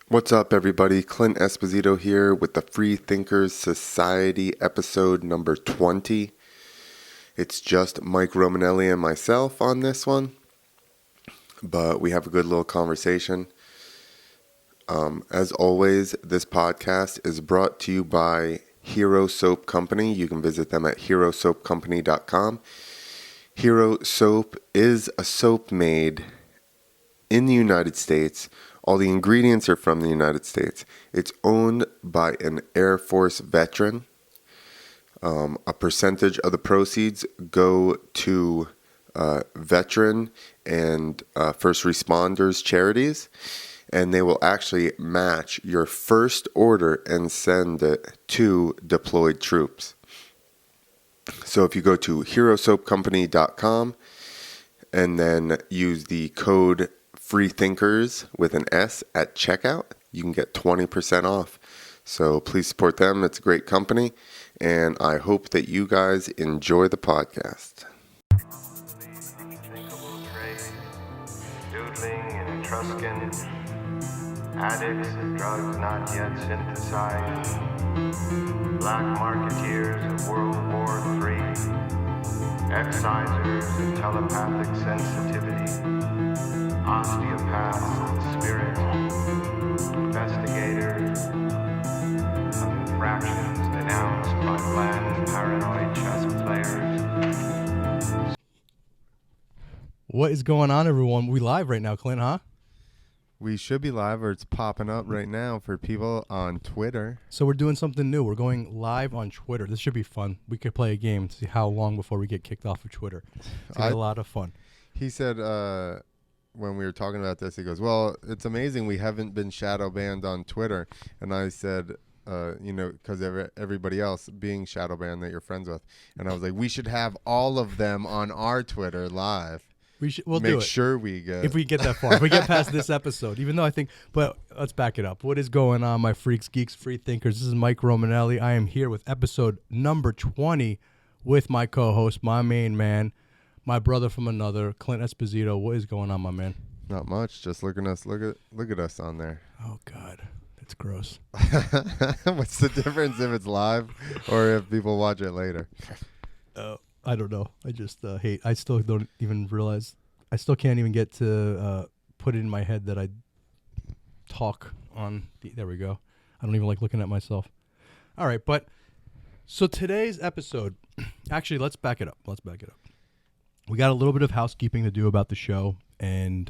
What's up, everybody? Clint Esposito here with the FreeThinkers Society episode number 20. It's just Mike Romanelli and myself on this one, but we have a good little conversation. As always, this podcast is brought to you by Hero Soap Company. You can visit them at herosoapcompany.com. Hero Soap is a soap made in the United States. All the ingredients are from the United States. It's owned by an Air Force veteran. A percentage of the proceeds go to veteran and first responders charities, and they will actually match your first order and send it to deployed troops. So if you go to herosoapcompany.com and then use the code FreeThinkers with an S at checkout, you can get 20% off. So please support them. It's a great company, and I hope that you guys enjoy the podcast. Doodling and Etruscan, addicts of drugs not yet synthesized, black marketeers of World War III, excisers of telepathic sensitivity, osteopaths of spirit, investigators of infractions denounced by bland paranoid chess players. What is going on, everyone? We live right now, Clint, huh? We should be live, or it's popping up right now for people on Twitter. So we're doing something new. We're going live on Twitter. This should be fun. We could play a game to see how long before we get kicked off of Twitter. It's a lot of fun. He said when we were talking about this, he goes, well, it's amazing we haven't been shadow banned on Twitter. And I said, because everybody else being shadow banned that you're friends with. And I was like, we should have all of them on our Twitter live. We'll make do it. Sure we get. If we get that far. If we get past this episode. Even though I think, but let's back it up. What is going on, my freaks, geeks, free thinkers? This is Mike Romanelli. I am here with episode number 20 with my co-host, my main man, my brother from another, Clint Esposito. What is going on, my man? Not much. Just look at us on there. Oh God, that's gross. What's the difference if it's live or if people watch it later? I don't know. I just hate. I still don't even realize. I still can't even get to put it in my head that I talk on. There we go. I don't even like looking at myself. All right, but so today's episode. Actually, let's back it up. We got a little bit of housekeeping to do about the show and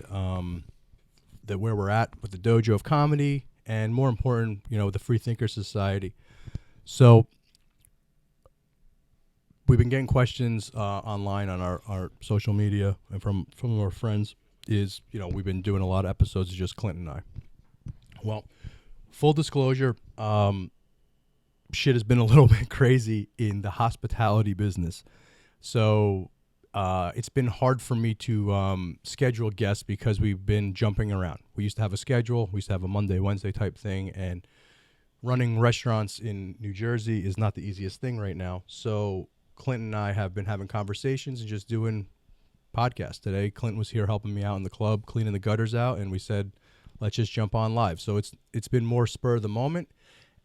that where we're at with the Dojo of Comedy, and more important, with the FreeThinkers Society. So we've been getting questions online on our social media and from our friends. We've been doing a lot of episodes of just Clint and I. Well, full disclosure, shit has been a little bit crazy in the hospitality business. So it's been hard for me to schedule guests because we've been jumping around. We used to have a schedule. We used to have a Monday, Wednesday type thing. And running restaurants in New Jersey is not the easiest thing right now. So Clint and I have been having conversations and just doing podcasts. Today, Clint was here helping me out in the club, cleaning the gutters out, and we said, let's just jump on live. So it's been more spur of the moment,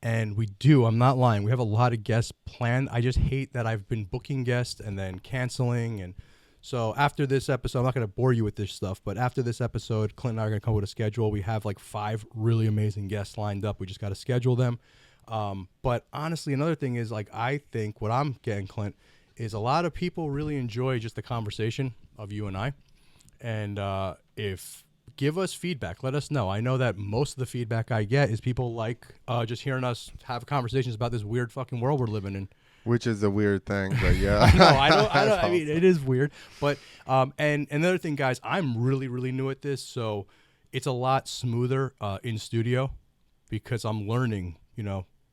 and I'm not lying, we have a lot of guests planned. I just hate that I've been booking guests and then canceling. And so after this episode, I'm not going to bore you with this stuff, but after this episode, Clint and I are going to come with a schedule. We have like 5 really amazing guests lined up. We just got to schedule them. But honestly, another thing is, like, I think what I'm getting, Clint, is a lot of people really enjoy just the conversation of you and I. And give us feedback. Let us know. I know that most of the feedback I get is people like just hearing us have conversations about this weird fucking world we're living in. Which is a weird thing, but yeah. I know. I mean, it is weird. But and another thing, guys, I'm really, really new at this, so it's a lot smoother in studio because I'm learning.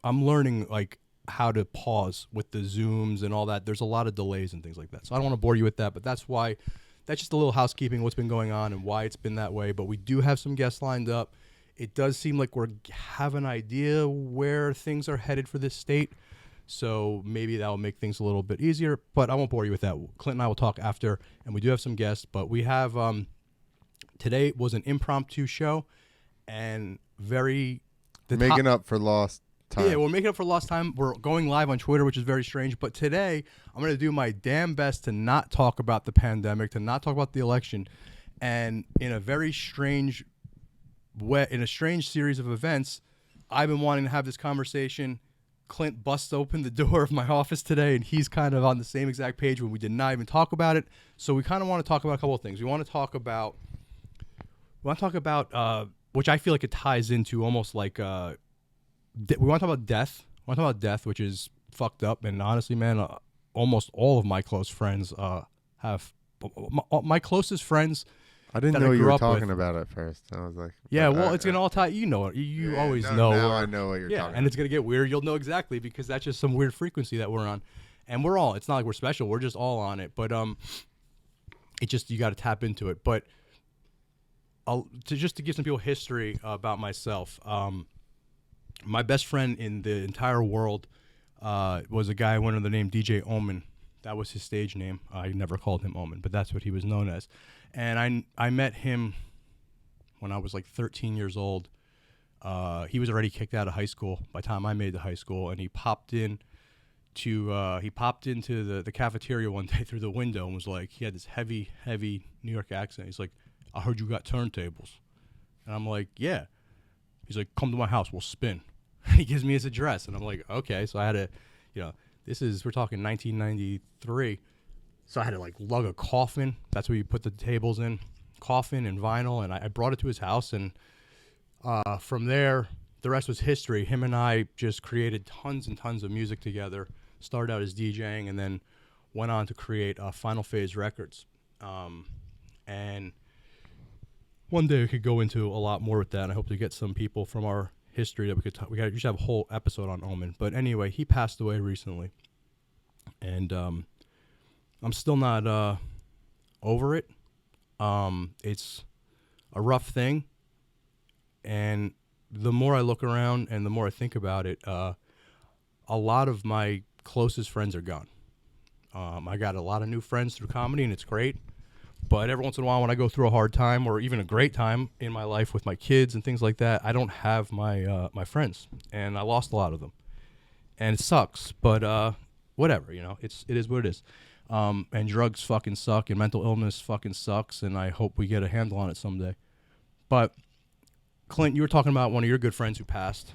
I'm learning like how to pause with the zooms and all that. There's a lot of delays and things like that. So I don't want to bore you with that, but that's just a little housekeeping, what's been going on and why it's been that way. But we do have some guests lined up. It does seem like we have an idea where things are headed for this state. So maybe that will make things a little bit easier, but I won't bore you with that. Clint and I will talk after, and we do have some guests, but we have, today was an impromptu show, and very Making up for lost time. Yeah, we're making up for lost time. We're going live on Twitter, which is very strange. But today, I'm going to do my damn best to not talk about the pandemic, to not talk about the election, and in a very strange way, in a strange series of events, I've been wanting to have this conversation. Clint busts open the door of my office today, and he's kind of on the same exact page when we did not even talk about it. So we kind of want to talk about a couple of things. We want to talk about, which I feel like it ties into almost like, we want to talk about death. We want to talk about death, which is fucked up. And honestly, man, almost all of my close friends have, my closest friends. I didn't know you were talking about it first. I was like, yeah, well, it's gonna all tie. You know it. You always know. Now I know what you're talking about. And it's gonna get weird. You'll know exactly because that's just some weird frequency that we're on, and we're all. It's not like we're special. We're just all on it. But it just you got to tap into it. But to give some people history about myself. My best friend in the entire world was a guy went under the name DJ Omen. That was his stage name. I never called him Omen, but that's what he was known as. And I met him when I was like 13 years old. He was already kicked out of high school by the time I made the high school, and he popped into the cafeteria one day through the window and was like, he had this heavy New York accent. He's like, I heard you got turntables. And I'm like, yeah. He's like, come to my house, we'll spin. He gives me his address, and I'm like, okay. So I had to, we're talking 1993. So I had to like lug a coffin. That's where you put the tables in, coffin and vinyl. And I brought it to his house. And from there, the rest was history. Him and I just created tons and tons of music together. Started out as DJing and then went on to create Final Phase Records. And one day we could go into a lot more with that. And I hope to get some people from our history that we could talk. We should have a whole episode on Omen. But anyway, he passed away recently. And I'm still not over it. It's a rough thing. And the more I look around and the more I think about it, a lot of my closest friends are gone. I got a lot of new friends through comedy, and it's great. But every once in a while when I go through a hard time or even a great time in my life with my kids and things like that, I don't have my friends. And I lost a lot of them. And it sucks. But whatever, it is what it is. And drugs fucking suck, and mental illness fucking sucks, and I hope we get a handle on it someday. But, Clint, you were talking about one of your good friends who passed,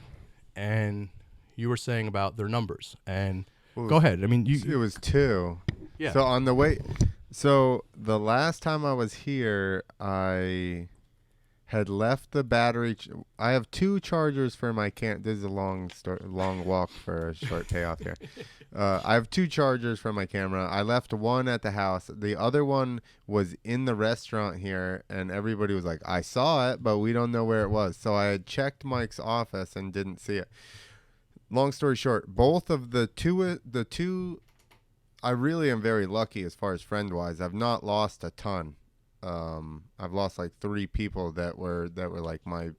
and you were saying about their numbers. And go ahead. I mean, it was 2. Yeah. So on the way, so the last time I was here, I had left the battery. I have 2 chargers for my This is a long walk for a short payoff here. I have 2 chargers for my camera. I left one at the house. The other one was in the restaurant here, and everybody was like, I saw it, but we don't know where it was. So I had checked Mike's office and didn't see it. Long story short, both of the two, I really am very lucky as far as friend-wise. I've not lost a ton. I've lost like 3 people that were like my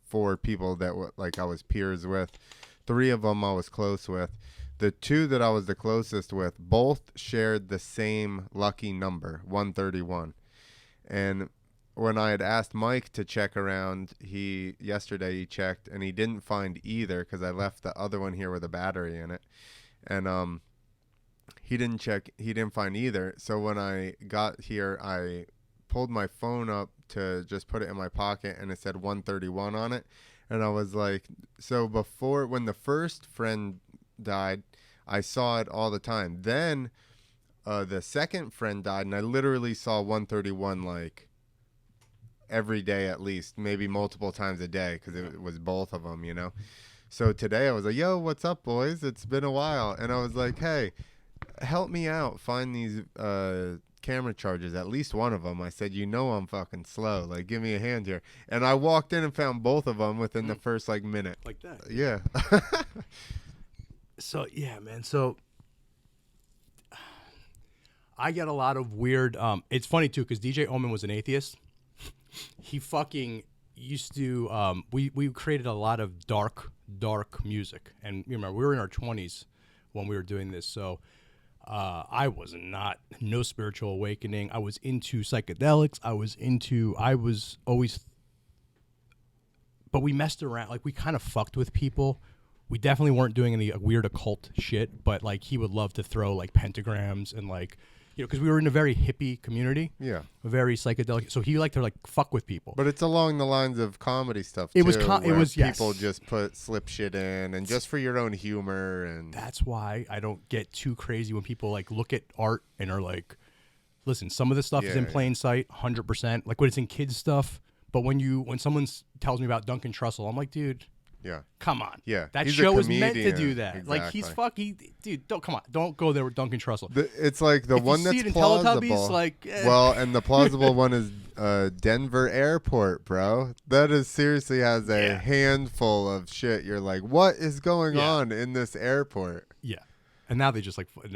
4 people that were like I was peers with. 3 of them I was close with. The 2 that I was the closest with both shared the same lucky number, 131. And when I had asked Mike to check around, yesterday he checked and he didn't find either because I left the other one here with a battery in it. And he didn't find either. So when I got here, I pulled my phone up to just put it in my pocket, and it said 131 on it. And I was like, so before, when the first friend died, I saw it all the time. Then the second friend died, and I literally saw 131 like every day at least, maybe multiple times a day because it was both of them, So today I was like, yo, what's up, boys? It's been a while. And I was like, hey, help me out, find these camera chargers, at least one of them. I said, I'm fucking slow. Like, give me a hand here. And I walked in and found both of them within the first like minute. Like that. Yeah. So, yeah, man. So I get a lot of weird, it's funny too, because DJ Omen was an atheist. He fucking used to, we created a lot of dark music. And remember, we were in our 20s when we were doing this. So I was no spiritual awakening. I was into psychedelics. I was always but we messed around. Like we kind of fucked with people. We definitely weren't doing any weird occult shit, but like he would love to throw like pentagrams and like, you know, because we were in a very hippie community. Yeah. Very psychedelic. So he liked to like fuck with people. But it's along the lines of comedy stuff It too. was people yes. just put slip shit in and just for your own humor. And That's why I don't get too crazy when people like look at art and are like, listen, some of this stuff is in plain sight, 100%. Like when it's in kids stuff. But when someone tells me about Duncan Trussell, I'm like, dude. Yeah. Come on. Yeah. That He's show a was meant to comedian. do that. Exactly. Like he's dude, don't come on. Don't go there with Duncan Trussell. It's like the if one you that's see it in plausible. Teletubbies, like, Well, and the plausible one is Denver Airport, bro. That is seriously has a handful of shit. You're like, what is going on in this airport? Yeah. And now they just like do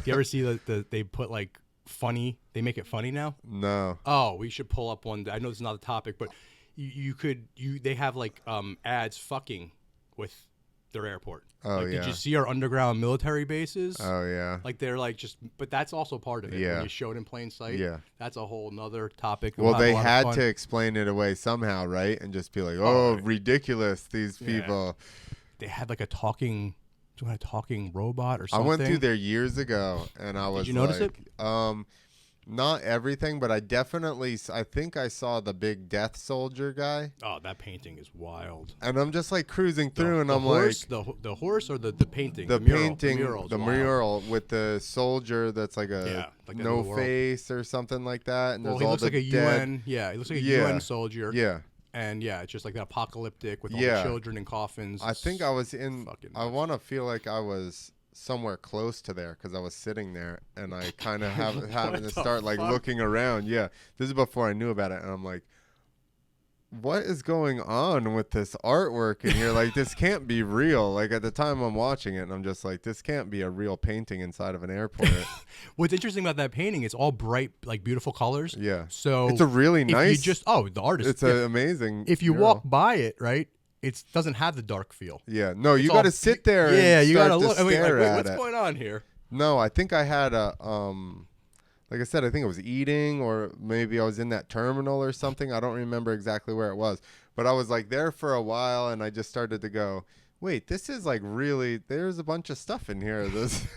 you ever see the they put like funny, they make it funny now? No. Oh, we should pull up one. I know this is not a topic, but they have like ads fucking with their airport. Oh, like, did you see our underground military bases? Oh, yeah. Like they're like but that's also part of it. Yeah. When you show it in plain sight. Yeah. That's a whole nother topic. Well, they had to explain it away somehow, right? And just be like, oh, ridiculous, these people. They had like a talking robot or something. I went through there years ago, and I was Did you notice it? Not everything, but I think I saw the big death soldier guy. Oh, that painting is wild. And I'm just like cruising through, and I'm horse, like, the horse or the painting? The mural, painting, the mural with the soldier that's like like no face or something like that. And well, there's he all looks the like a dead. UN. Yeah, he looks like a UN soldier. Yeah. And it's just like that apocalyptic with all the children in coffins. I think I was in. I want to feel like I was somewhere close to there because I was sitting there and I kind of having to start like looking around. Yeah, this is before I knew about it, and I'm like, what is going on with this artwork? And you're like, this can't be real. Like at the time I'm watching it, and I'm just like, this can't be a real painting inside of an airport. What's interesting about that painting, it's all bright, like beautiful colors. Yeah. So it's a really nice. The artist. It's an amazing. If you mural. walk by it, right, it doesn't have the dark feel. Yeah. No, you got to sit there. Yeah, and you got to look. look. I mean, like, wait, what's going on here? No, I think I had a like I said, I think I was eating, or maybe I was in that terminal or something. I don't remember exactly where it was, but I was like there for a while, and I just started to go, wait, this is like really. There's a bunch of stuff in here. This.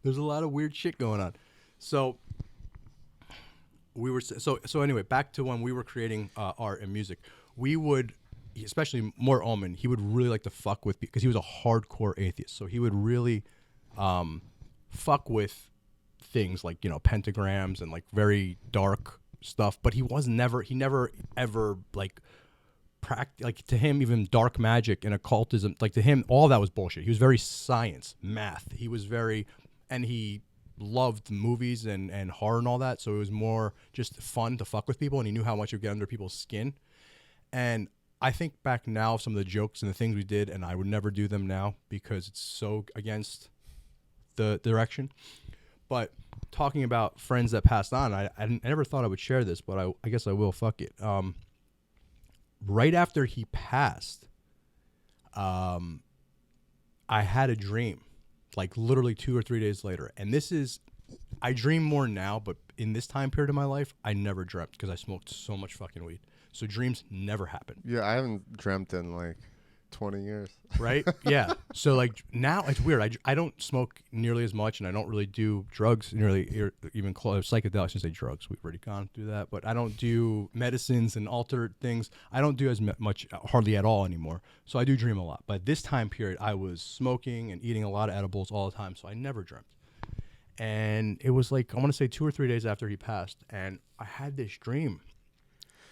There's a lot of weird shit going on. So we were so anyway, back to when we were creating art and music. We would, especially more Omen, he would really like to fuck with, because he was a hardcore atheist. So he would really fuck with things like, pentagrams and like very dark stuff. But he never ever like like to him, even dark magic and occultism, like to him, all that was bullshit. He was very science, math. He was very, and he loved movies and horror and all that. So it was more just fun to fuck with people, and he knew how much it would get under people's skin. And I think back now, some of the jokes and the things we did, and I would never do them now because it's so against the direction. But talking about friends that passed on, I never thought I would share this, but I guess I will. Fuck it. Right after he passed, I had a dream, like literally 2 or 3 days later. And I dream more now, but in this time period of my life, I never dreamt because I smoked so much fucking weed. So dreams never happen. Yeah, I haven't dreamt in like 20 years. Right? Yeah. So like now it's weird. I don't smoke nearly as much, and I don't really do drugs nearly, even close. Psychedelics, I shouldn't say drugs. We've already gone through that. But I don't do medicines and altered things. I don't do as much, hardly at all anymore. So I do dream a lot. But this time period, I was smoking and eating a lot of edibles all the time. So I never dreamt. And it was like, I want to say 2 or 3 days after he passed. And I had this dream.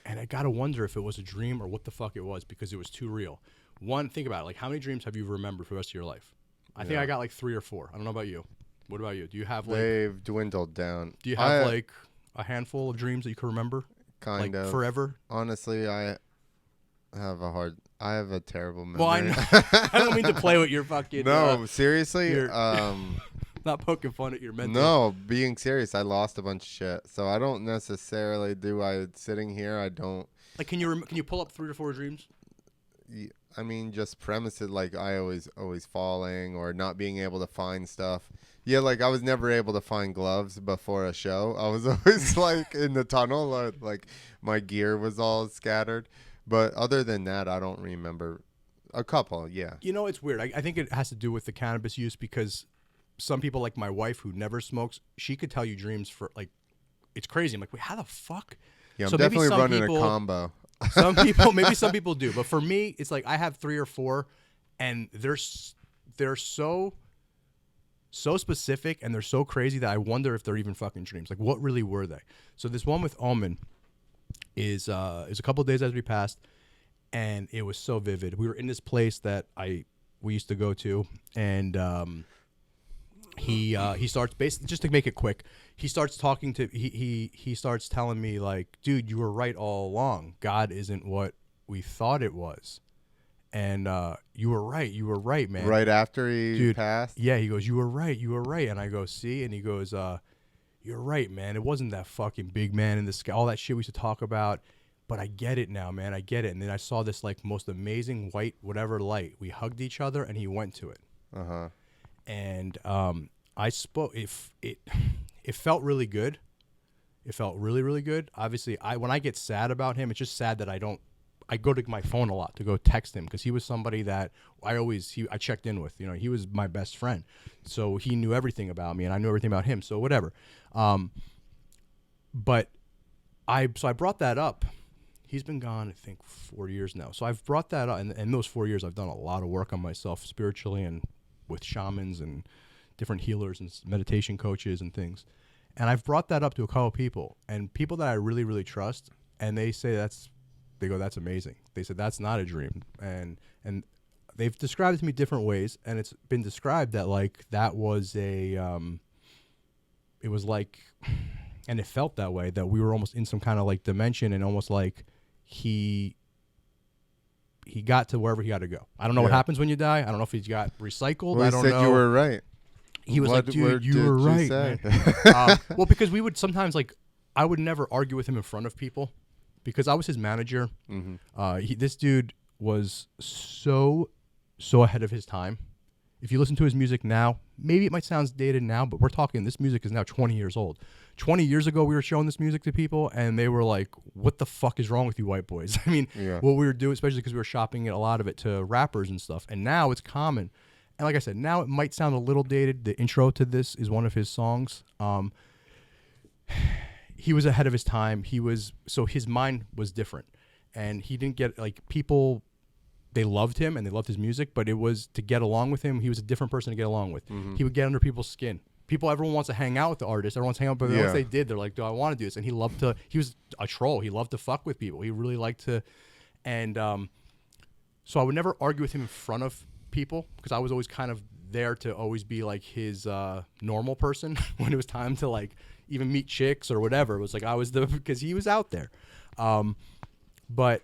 And I got to wonder if it was a dream or what the fuck it was, because it was too real. One, think about it. Like, how many dreams have you remembered for the rest of your life? I think I got like 3 or 4. I don't know about you. What about you? Do you have like... They've dwindled down. Do you have like a handful of dreams that you can remember? Kind of. Forever? Honestly, I have a terrible memory. Well, I don't mean to play with your fucking... No, seriously? Not poking fun at your mental. No, being serious, I lost a bunch of shit. So I don't necessarily sitting here, I don't... Like, can you pull up 3 or 4 dreams? I mean, just premises like I always falling or not being able to find stuff. Yeah, like I was never able to find gloves before a show. I was always like in the tunnel, like my gear was all scattered. But other than that, I don't remember. A couple, yeah. You know, it's weird. I think it has to do with the cannabis use because some people, like my wife, who never smokes, she could tell you dreams for like, it's crazy. I'm like, wait, how the fuck? Yeah, I'm So maybe definitely some running people- a combo. Maybe some people do, but for me, it's like I have 3 or 4, and they're so specific and they're so crazy that I wonder if they're even fucking dreams. Like, what really were they? So this one with Omen is a couple of days after we passed, and it was so vivid. We were in this place that we used to go to, and he starts basically, just to make it quick, he starts talking to he starts telling me like, dude, you were right all along. God isn't what we thought it was. And you were right, man. Right after he Dude, passed? Yeah, he goes, you were right. And I go, see? And he goes, you're right, man. It wasn't that fucking big man in the sky, all that shit we used to talk about. But I get it now, man. I get it. And then I saw this like most amazing white whatever light. We hugged each other, and he went to it. Uh-huh. And I spoke. It felt really good. It felt really, really good. Obviously, when I get sad about him, it's just sad that I go to my phone a lot to go text him because he was somebody that I checked in with. You know, he was my best friend, so he knew everything about me, and I knew everything about him. So whatever. But I brought that up. He's been gone, I think, 4 years now. So I've brought that up, and in those 4 years, I've done a lot of work on myself spiritually and with shamans and different healers and meditation coaches and things. And I've brought that up to a couple of people, and people that I really, really trust, and they say that's amazing. They said that's not a dream, and they've described it to me different ways, and it's been described that like that was it was like, and it felt that way, that we were almost in some kind of like dimension, and almost like he got to wherever he got to go. I don't know what happens when you die. I don't know if he got recycled. Well, I don't said know. You were right. He was like, dude, you were right, man. Well, because we would sometimes like, I would never argue with him in front of people because I was his manager. Mm-hmm. This dude was so ahead of his time. If you listen to his music now, maybe it might sound dated now, but we're talking, this music is now 20 years old. 20 years ago, we were showing this music to people, and they were like, what the fuck is wrong with you white boys? I mean, what we were doing, especially because we were shopping a lot of it to rappers and stuff, and now it's common. And like I said, now it might sound a little dated. The intro to this is one of his songs. He was ahead of his time. So his mind was different, and he didn't get, like, people, they loved him and they loved his music, but it was to get along with him. He was a different person to get along with. Mm-hmm. He would get under people's skin. Everyone wants to hang out with the artist. Everyone wants to hang out, but once they did, they're like, do I want to do this? And he was a troll. He loved to fuck with people. He really liked to, and so I would never argue with him in front of people because I was always kind of there to always be like his normal person when it was time to like even meet chicks or whatever. It was like because he was out there. But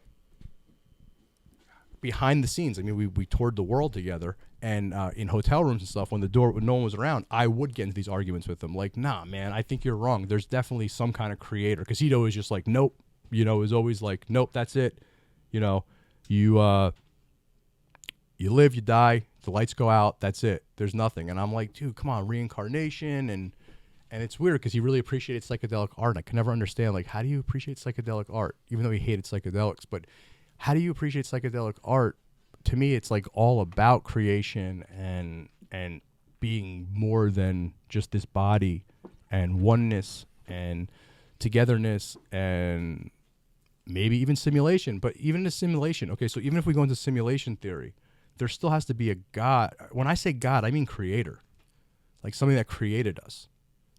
behind the scenes, I mean, we toured the world together, and in hotel rooms and stuff, when no one was around, I would get into these arguments with him. Like, nah, man, I think you're wrong. There's definitely some kind of creator, because he'd always just like, nope. You know, it was always like, nope, that's it. You know, you live, you die, the lights go out, that's it. There's nothing. And I'm like, dude, come on, reincarnation, and it's weird because he really appreciated psychedelic art. And I could never understand, like, how do you appreciate psychedelic art, even though he hated psychedelics? But how do you appreciate psychedelic art? To me, it's like all about creation and being more than just this body, and oneness and togetherness, and maybe even simulation. But even the simulation, okay, so even if we go into simulation theory, there still has to be a God. When I say God, I mean creator, like something that created us,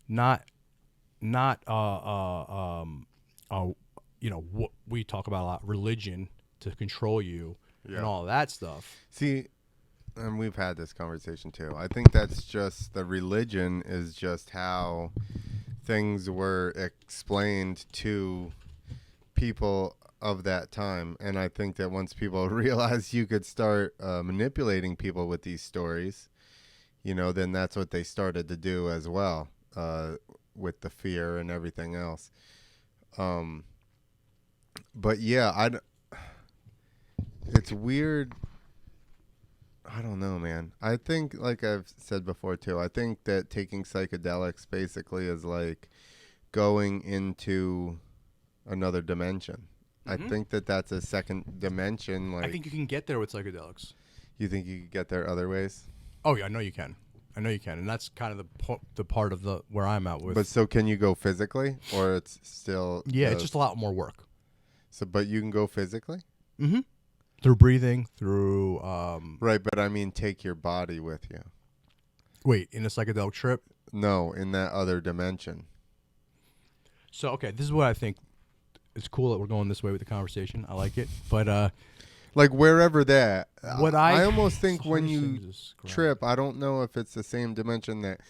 not you know, what we talk about a lot, religion to control you and all that stuff. See, and we've had this conversation too. I think that's just, the religion is just how things were explained to people of that time. And I think that once people realized you could start manipulating people with these stories, you know, then that's what they started to do as well, with the fear and everything else. But yeah, it's weird. I don't know, man. I think, like I've said before too, I think that taking psychedelics basically is like going into another dimension. I think that that's a second dimension. Like, I think you can get there with psychedelics. you think you could get there other ways? Oh yeah, I know you can. And that's kind of the part of the where I'm at with. But so can you go physically, or it's still? Yeah, it's just a lot more work. So, but you can go physically. Mm-hmm. Through breathing, through. Right, but I mean, take your body with you. Wait, in a psychedelic trip? No, in that other dimension. So okay, this is what I think. It's cool that we're going this way with the conversation. I like it, but like wherever that. What I almost think it's when hardest thing you to describe. trip, I don't know if it's the same dimension that.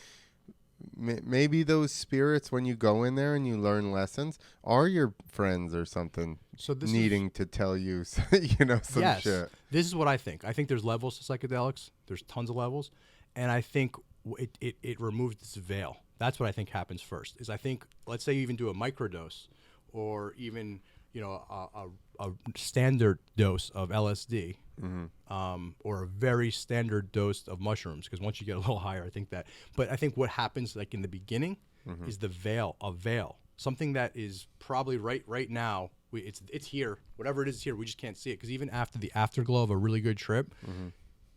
Maybe those spirits, when you go in there and you learn lessons, are your friends or something. So this needing to tell you, some yes, shit. This is what I think. I think there's levels to psychedelics. There's tons of levels, and I think it removes this veil. That's what I think happens first. Is I think, let's say you even do a microdose, or even a standard dose of LSD, or a very standard dose of mushrooms. Because once you get a little higher, I think that. But I think what happens, like in the beginning, is a veil, something that is probably right now. It's here. Whatever it is here, we just can't see it. Because even after the afterglow of a really good trip,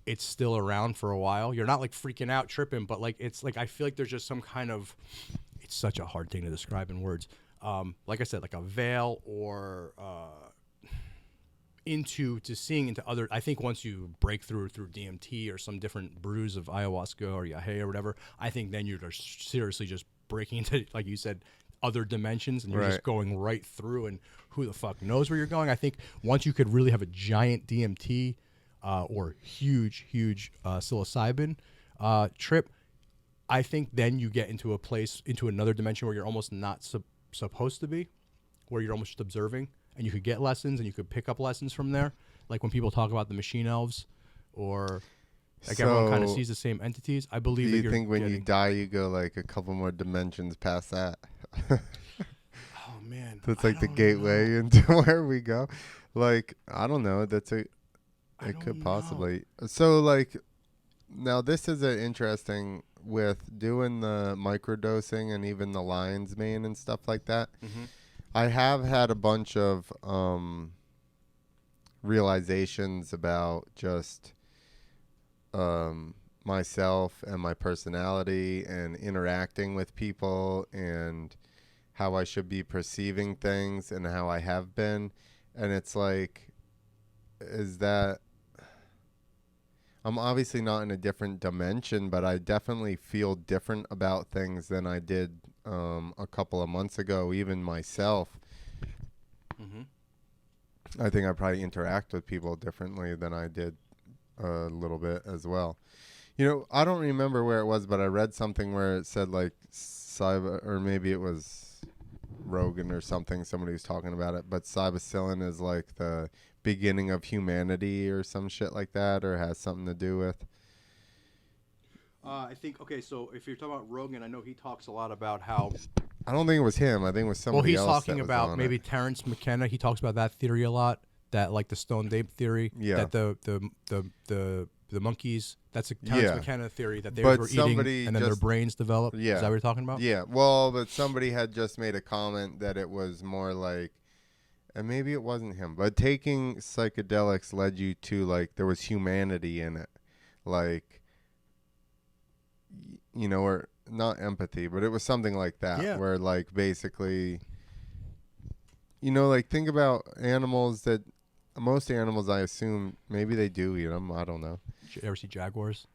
it's still around for a while. You're not like freaking out tripping, but like it's like I feel like there's just some kind of. It's such a hard thing to describe in words. Like I said, like a veil or seeing into other. I think once you break through DMT or some different brews of ayahuasca or yahe or whatever, I think then you're seriously just breaking into, like you said, other dimensions, and you're just going right through, and who the fuck knows where you're going. I think once you could really have a giant DMT or huge psilocybin trip, I think then you get into another dimension where you're almost not supposed to be, where you're almost just observing, and you could get lessons and you could pick up lessons from there. Like when people talk about the machine elves, or like everyone kind of sees the same entities. I believe. Do you think when you die, you go like a couple more dimensions past that? Oh man, that's like the gateway into where we go. Like, I don't know. It could possibly. So like, now this is an interesting with doing the microdosing and even the lion's mane and stuff like that. I have had a bunch of realizations about just myself and my personality and interacting with people and how I should be perceiving things and how I have been. And it's like, is that... I'm obviously not in a different dimension, but I definitely feel different about things than I did a couple of months ago, even myself. I think I probably interact with people differently than I did a little bit as well. You know, I don't remember where it was, but I read something where it said like or maybe it was Rogan or something. Somebody was talking about it, but psilocybin is like the beginning of humanity or some shit like that, or has something to do with. I think, okay, so if you're talking about Rogan, I know he talks a lot about how... I don't think it was him. I think it was somebody else. Well, he's talking about maybe Terrence McKenna. He talks about that theory a lot, that like the stoned ape theory. Yeah. That the monkeys, that's a Terrence McKenna theory, that they were eating and then their brains developed. Yeah. Is that what you're talking about? Yeah. Well, but somebody had just made a comment that it was more like, and maybe it wasn't him, but taking psychedelics led you to, like, there was humanity in it. Like, you know, or not empathy, but it was something like that. Yeah. Where, like, basically, you know, like, think about animals that, most animals, I assume, maybe they do eat them. I don't know. You ever see jaguars?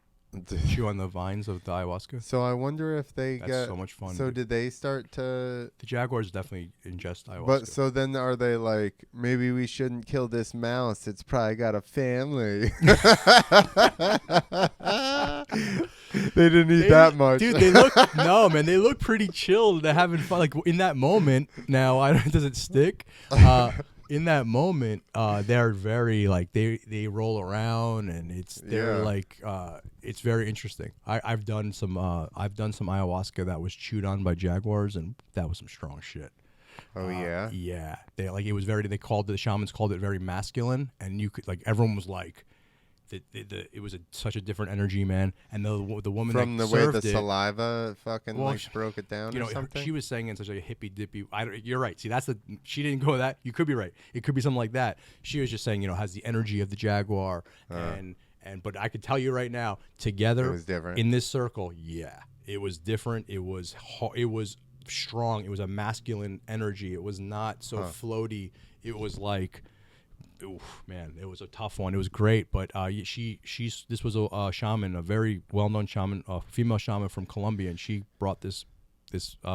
Chew on the vines of the ayahuasca. So I wonder if they That's so much fun. So did they start to... The jaguars definitely ingest ayahuasca. But so then are they like, maybe we shouldn't kill this mouse, it's probably got a family. They didn't eat that much. Dude, they look... No, man, they look pretty chilled. They're having fun. Like, in that moment, now, does it stick? In that moment, they're very, like, they roll around, and they're like, it's very interesting. I've done some ayahuasca that was chewed on by jaguars, and that was some strong shit. Oh yeah. Yeah, the shamans called it very masculine, and you could, like, everyone was like, it was such a different energy, man. And the woman From that the way served the it, saliva fucking Well, broke it down you or know, something. she was saying in such a hippy dippy. You're right. See, she didn't go with that. You could be right. It could be something like that. She was just saying, has the energy of the jaguar, but I could tell you right now, together It was different. in this circle, yeah, it was different. It was strong. It was a masculine energy. It was not so floaty. It was like, oof, man, it was a tough one. It was great, but this was a shaman, a very well-known shaman, a female shaman from Colombia, and she brought this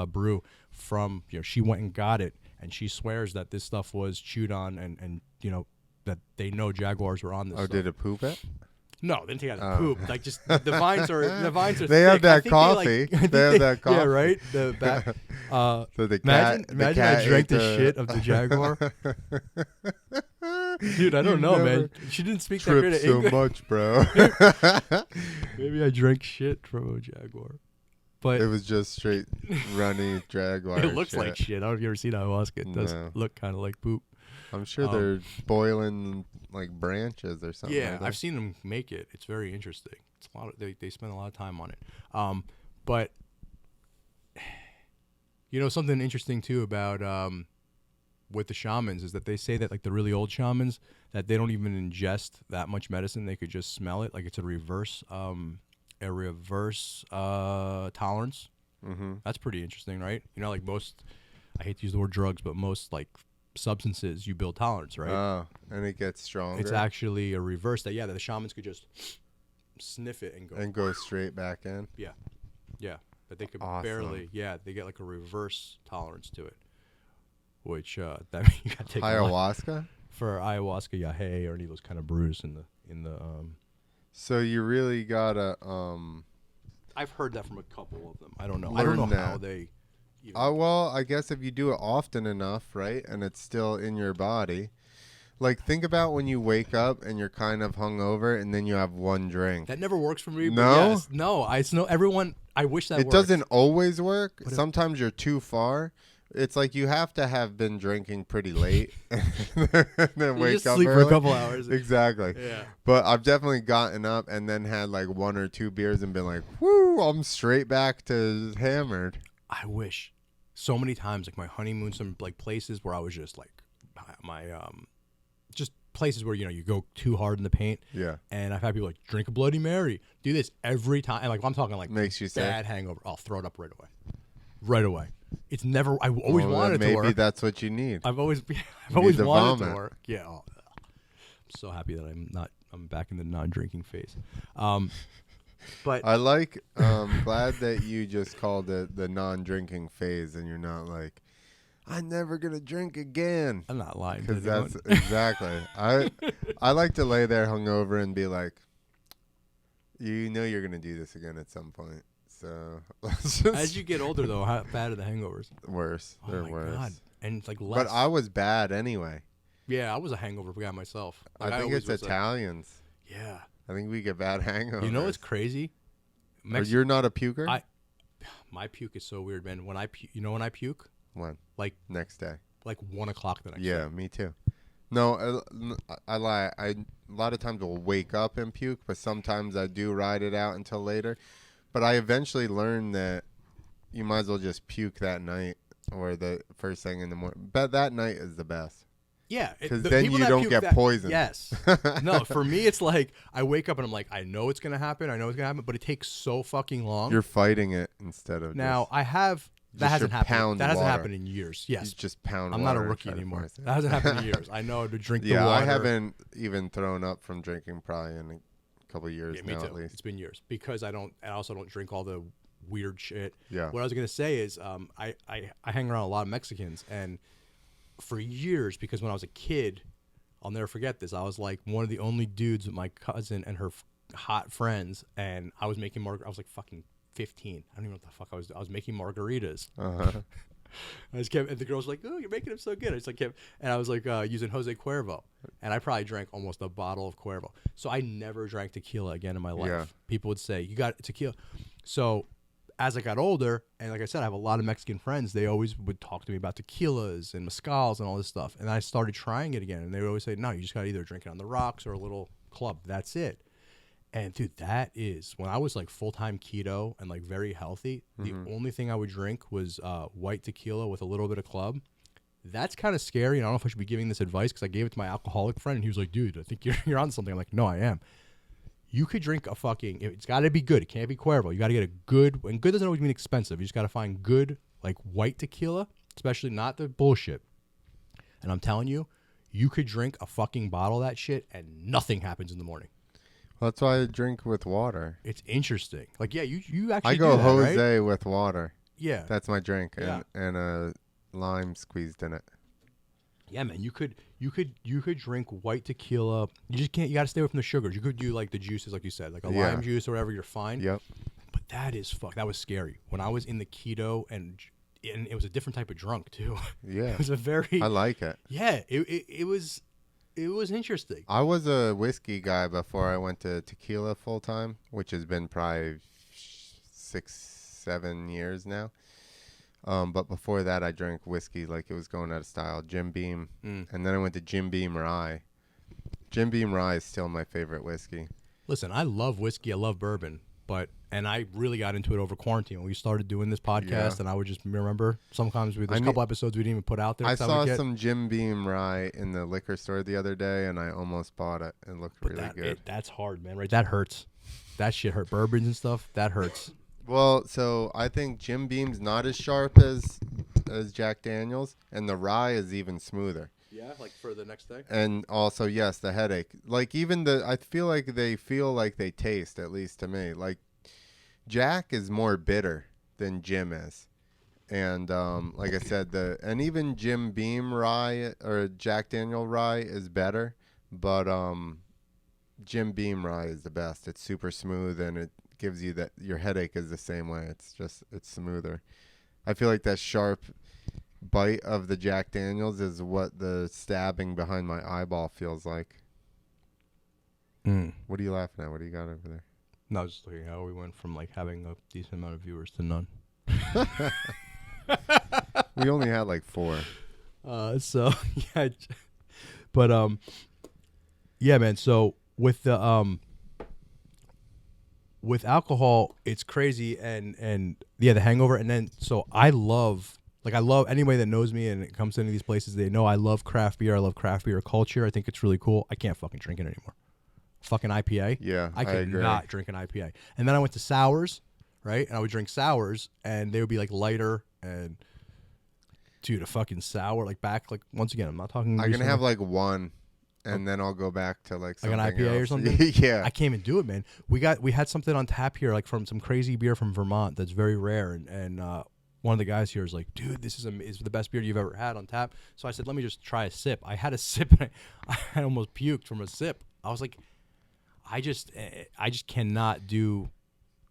brew from, she went and got it, and she swears that this stuff was chewed on, and that they know jaguars were on this. Oh, stuff. did it poop it? No, they didn't take out the poop. Like, just the vines are They thick. have that I think coffee. They have that coffee. Yeah, right. The back. So the cat. Imagine I drank the shit of the jaguar. Dude, I don't know, man. She didn't speak that great Trips of so English. much, bro. Maybe I drank shit from a jaguar. But It was just straight runny jaguar. it looks shit. like shit. I don't know if you ever seen ayahuasca. It does No. look kind of like poop. I'm sure they're boiling like branches or something. Yeah, like that. I've seen them make it. It's very interesting. It's a lot of, they spend a lot of time on it. But something interesting too about with the shamans is that they say that like the really old shamans that they don't even ingest that much medicine. They could just smell it. Like it's a reverse tolerance. Mm-hmm. That's pretty interesting, right? Like most, I hate to use the word drugs, but most like substances you build tolerance, right? Oh, and it gets stronger. It's actually a reverse that the shamans could just sniff it and go straight back in. yeah that they could Awesome. barely they get like a reverse tolerance to it, which that means you gotta take a lot. Ayahuasca. For ayahuasca, yahe, or any of those kind of brews in the So you really gotta I've heard that from a couple of them. I don't know Learn how that. they well, I guess if you do it often enough, right, and it's still in your body. Like, think about when you wake up and you're kind of hungover, and then you have one drink. that never works for me. But No? yes, no, I know everyone. I wish that It worked. doesn't always work. But Sometimes you're too far. It's like you have to have been drinking pretty late, and then You wake just up sleep for early. a couple hours. Exactly. Yeah. But I've definitely gotten up and then had like 1 or 2 beers and been like, "Whoo, I'm straight back to hammered." I wish so many times, like my honeymoon, some like places where I was just like my just places where you go too hard in the paint. Yeah. And I've had people like drink a Bloody Mary, do this every time, and like I'm talking like Makes you sick. bad hangover. I'll throw it up right away. It's never. I always Well, wanted it to maybe work. that's what you need. I've always to wanted it to vomit. work. Yeah. I'm so happy that I'm back in the non-drinking phase. But I like. Glad that you just called it the non-drinking phase, and you're not like, "I'm never gonna drink again." I'm not lying. to Because anyone. that's exactly. I like to lay there hungover and be like, you're gonna do this again at some point. So let's just As you get older, though, how bad are the hangovers? worse. Oh They're my worse. God. And it's like less. But I was bad anyway. Yeah, I was a hangover guy myself. Like, I think always it's was Italians. Yeah. I think we get bad hangovers. You know what's crazy? Or you're not a puker? My puke is so weird, man. When I puke, When? like Next day. 1 o'clock the next Yeah, day. me too. No, I lie. A lot of times will wake up and puke, but sometimes I do ride it out until later. But I eventually learned that you might as well just puke that night or the first thing in the morning. But that night is the best. Yeah, Because the then people you that don't puke get that- poisoned. Yes. No, for me, it's like I wake up and I'm like, I know it's gonna happen. But it takes so fucking long. You're fighting it instead of now just, I have that Just hasn't your happened. pound That hasn't water. happened in years. you Yes, just pound I'm not a water and rookie try to anymore. force it. That hasn't happened in years. I know to drink the Yeah, water. I haven't even thrown up from drinking probably in a couple of years Yeah, me now too. at least. It's been years because I also don't drink all the weird shit. Yeah. What I was gonna say is, I hang around a lot of Mexicans, and for years, because when I was a kid, I'll never forget this. I was like one of the only dudes with my cousin and her hot friends, and I was making I was like fucking 15. I don't even know what the fuck I was doing. I was making margaritas. Uh-huh. I just kept, and the girls were like, "Oh, you're making them so good." I just like kept, and I was like using Jose Cuervo, and I probably drank almost a bottle of Cuervo. So I never drank tequila again in my life. Yeah. People would say, "You got tequila." So as I got older, and like I said, I have a lot of Mexican friends. They always would talk to me about tequilas and mezcals and all this stuff, and I started trying it again. And they would always say, "No, you just got to either drink it on the rocks or a little club. That's it. And dude, that is when I was like full-time keto and like very healthy, the only thing I would drink was white tequila with a little bit of club. That's kind of scary. And I don't know if I should be giving this advice because I gave it to my alcoholic friend and he was like, dude, I think you're on something. I'm like, no, I am. You could drink a fucking, it's got to be good. It can't be Cuervo. You got to get a good, and good doesn't always mean expensive. You just got to find good, like white tequila, especially not the bullshit. And I'm telling you, you could drink a fucking bottle of that shit and nothing happens in the morning. Well, that's why I drink with water. It's interesting. Like, yeah, you actually I go do that, Jose right? with water. Yeah. That's my drink, Yeah. and a lime squeezed in it. Yeah, man, you could drink white tequila. You just can't. You got to stay away from the sugars. You could do like the juices, like you said, like a lime juice or whatever. You're fine. Yep. But that was scary. When I was in the keto and it was a different type of drunk too. Yeah. It was a very. I like it. Yeah, it was interesting. I was a whiskey guy before I went to tequila full time, which has been probably 6-7 years now. But before that, I drank whiskey like it was going out of style. Jim Beam. And then I went to Jim Beam Rye. Jim Beam Rye is still my favorite whiskey. Listen, I love whiskey. I love bourbon. And I really got into it over quarantine when we started doing this podcast. And I would just remember sometimes there's a couple episodes we didn't even put out there. I saw some Jim Beam Rye in the liquor store the other day, and I almost bought it. It looked really good. That's hard, man. Right? That hurts. That shit hurt. Bourbons and stuff. That hurts. Well, so I think Jim Beam's not as sharp as Jack Daniel's, and the rye is even smoother. Yeah, like for the next day. And also, yes, the headache. Like even I feel like they taste, at least to me. Like Jack is more bitter than Jim is, and like I said, and even Jim Beam rye or Jack Daniel rye is better, but Jim Beam rye is the best. It's super smooth and it gives you that your headache is the same way. It's smoother. I feel like that sharp bite of the Jack Daniels is what the stabbing behind my eyeball feels like. What are you laughing at? What do you got over there? No, I was just looking how we went from like having a decent amount of viewers to none. We only had like 4. So yeah, but yeah, man. So with the with alcohol, it's crazy, and yeah, the hangover, and then so I love anybody that knows me and it comes to any of these places, they know I love craft beer. I love craft beer culture. I think it's really cool. I can't fucking drink it anymore. Fucking IPA. Yeah, I could not drink an IPA. And then I went to sours, right? And I would drink sours, and they would be like lighter and. Dude, a fucking sour, like back, like once again, I'm not talking. I'm gonna have like one. And then I'll go back to like something an IPA else. or something. Yeah, I can't even do it, man. We had something on tap here, like from some crazy beer from Vermont that's very rare, and one of the guys here is like, dude, this is the best beer you've ever had on tap. So I said, let me just try a sip. I had a sip, and I almost puked from a sip. I was like, I just cannot do.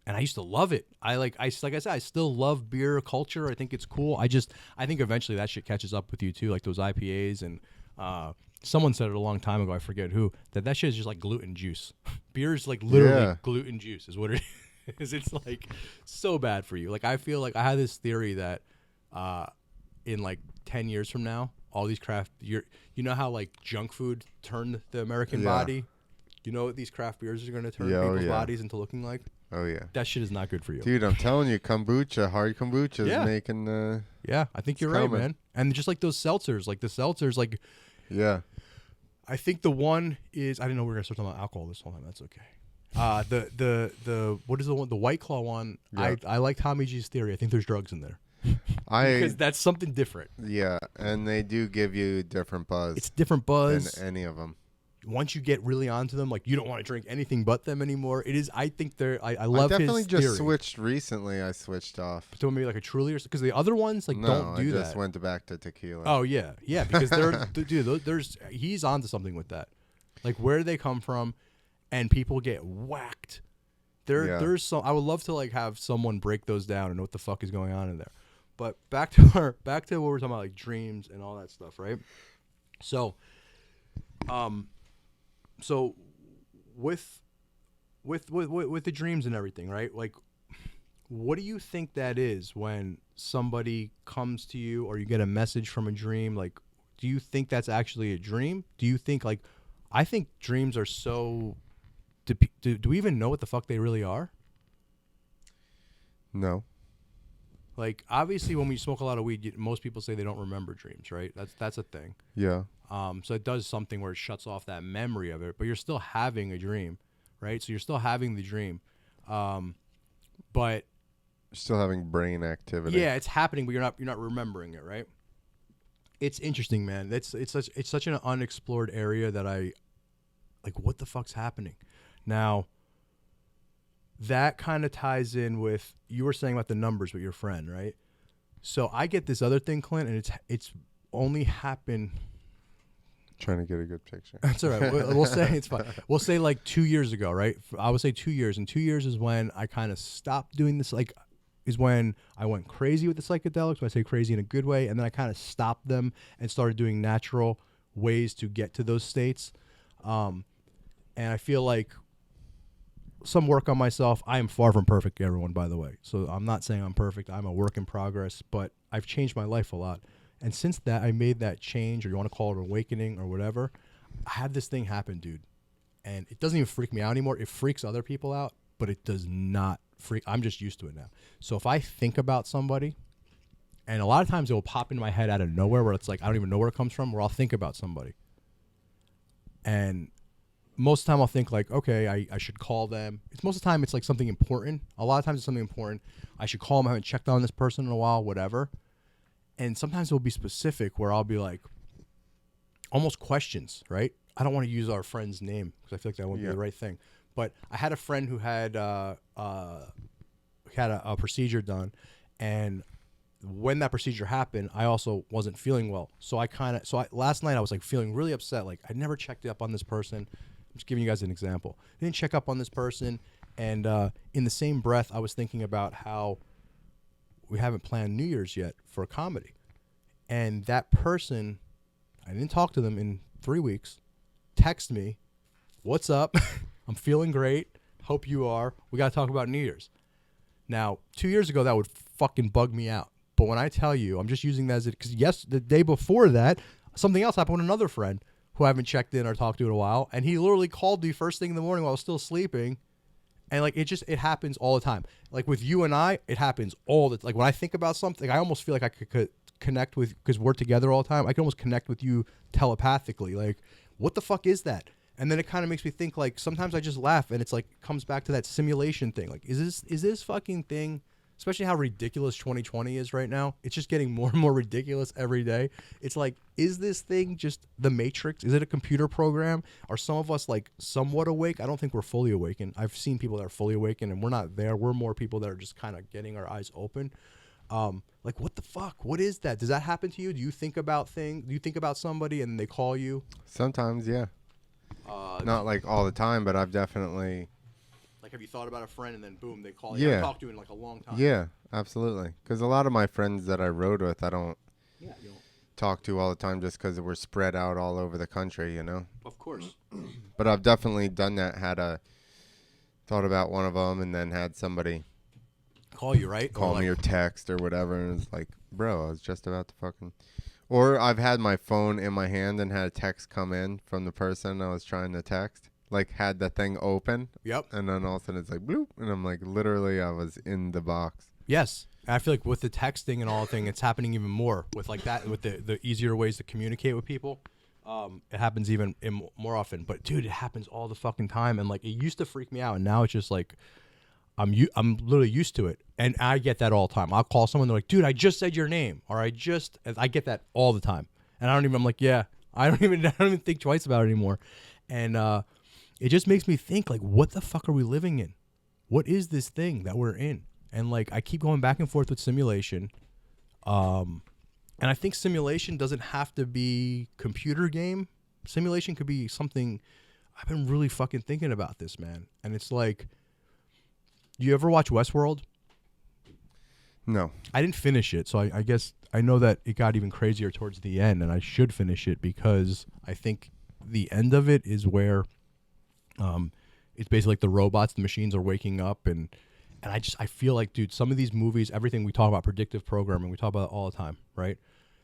And I used to love it. Like I said, I still love beer culture. I think it's cool. I think eventually that shit catches up with you too, like those IPAs and. Someone said it a long time ago, I forget who, that shit is just like gluten juice. Beer is like literally gluten juice is what it is. It's like so bad for you. Like I feel like I had this theory that in like 10 years from now, all these you know how like junk food turned the American body? You know what these craft beers are going to turn people's bodies into looking like? Oh, yeah. That shit is not good for you. Dude, I'm telling you, hard kombucha is making the... Yeah, I think you're right, man. And just like those seltzers, like... Yeah. I think the one is I didn't know we were gonna start talking about alcohol this whole time. That's okay. The what is the one? The White Claw one. Yeah. I like Tommy G's theory. I think there's drugs in there. Because that's something different. Yeah, and they do give you different buzz. It's different buzz than any of them. Once you get really onto them, like you don't want to drink anything but them anymore. It is. I think they're. I love. I definitely his just theory. switched recently. I switched off to maybe like a Truly or because the other ones like don't do that. I just went back to tequila. Oh yeah, because they're dude. He's onto something with that. Like where do they come from, and people get whacked. There's some. I would love to like have someone break those down and know what the fuck is going on in there. But back to what we're talking about, like dreams and all that stuff, right? So, So with the dreams and everything, right? Like, what do you think that is when somebody comes to you or you get a message from a dream? Like, do you think that's actually a dream? Do you think like I think dreams are so. Do we even know what the fuck they really are? No. Like, obviously, when we smoke a lot of weed, most people say they don't remember dreams, right? That's a thing. Yeah. So it does something where it shuts off that memory of it, but you're still having a dream, right? So you're still having the dream, but Still having brain activity. yeah, it's happening, but you're not remembering it, right? It's interesting, man. It's such an unexplored area that I like. What the fuck's happening now? That kind of ties in with you were saying about the numbers with your friend, right? So I get this other thing, Clint, and it's only happened. Trying to get a good picture. That's all right. We'll say it's fine. We'll say like 2 years ago, right? I would say 2 years, and 2 years is when I kind of stopped doing this. Like, is when I went crazy with the psychedelics. When I say crazy in a good way, and then I kind of stopped them and started doing natural ways to get to those states. And I feel like some work on myself. I am far from perfect, everyone, by the way. So I'm not saying I'm perfect. I'm a work in progress, but I've changed my life a lot. And since that, I made that change, or you want to call it awakening or whatever, I had this thing happen, dude. And it doesn't even freak me out anymore. It freaks other people out, but it does not freak. I'm just used to it now. So if I think about somebody, and a lot of times it will pop into my head out of nowhere where it's like, I don't even know where it comes from, where I'll think about somebody. And most of the time I'll think like, okay, I should call them. Most of the time it's like something important. A lot of times it's something important. I should call them. I haven't checked on this person in a while, whatever. And sometimes it will be specific where I'll be like, almost questions, right? I don't want to use our friend's name because I feel like that wouldn't be the right thing. But I had a friend who had a procedure done, and when that procedure happened, I also wasn't feeling well. So last night I was like feeling really upset. Like I never checked up on this person. I'm just giving you guys an example. I didn't check up on this person, and in the same breath, I was thinking about how we haven't planned New Year's yet for a comedy. And that person, I didn't talk to them in 3 weeks, text me, what's up? I'm feeling great. Hope you are. We got to talk about New Year's. Now, 2 years ago, that would fucking bug me out. But when I tell you, I'm just using that as it, because yes, the day before that, something else happened with another friend who I haven't checked in or talked to in a while. And he literally called me first thing in the morning while I was still sleeping. And like, it happens all the time. Like with you and I, it happens all the time. Like when I think about something, I almost feel like I could connect with, because we're together all the time. I can almost connect with you telepathically. Like, what the fuck is that? And then it kind of makes me think, like, sometimes I just laugh and it's like, comes back to that simulation thing. Like, is this fucking thing, especially how ridiculous 2020 is right now, it's just getting more and more ridiculous every day. It's like, is this thing just the Matrix? Is it a computer program? Are some of us like somewhat awake? I don't think we're fully awakened. I've seen people that are fully awakened and we're not there. We're more people that are just kind of getting our eyes open. Like, what the fuck? What is that? Does that happen to you? Do you think about things? Do you think about somebody and they call you? Sometimes, yeah. Not like all the time, but I've definitely. Like, have you thought about a friend and then boom, they call you? Yeah. I haven't talked to you in like a long time. Yeah, absolutely. Because a lot of my friends that I rode with, I don't talk to all the time just because we're spread out all over the country, you know? Of course. But I've definitely done that. Thought about one of them and then had somebody Call you, right? call me or text or whatever. And it's like, bro, I was just about to fucking. Or I've had my phone in my hand and had a text come in from the person I was trying to text. Like, had the thing open. Yep. And then all of a sudden it's like, bloop. And I'm like, literally, I was in the box. Yes. And I feel like with the texting and all the thing, it's happening even more with like that, with the easier ways to communicate with people. It happens even more often. But, dude, it happens all the fucking time. And, like, it used to freak me out. And now it's just like, I'm literally used to it. And I get that all the time. I'll call someone, they're like, dude, I just said your name. Or I get that all the time. And I'm like, yeah, I don't even think twice about it anymore. And it just makes me think, like, what the fuck are we living in? What is this thing that we're in? And, like, I keep going back and forth with simulation. And I think simulation doesn't have to be computer game. Simulation could be something. I've been really fucking thinking about this, man. And it's like, do you ever watch Westworld? No. I didn't finish it, so I guess I know that it got even crazier towards the end, and I should finish it because I think the end of it is where it's basically like the robots, the machines are waking up, and I feel like, dude, some of these movies, everything we talk about, predictive programming, we talk about it all the time, right?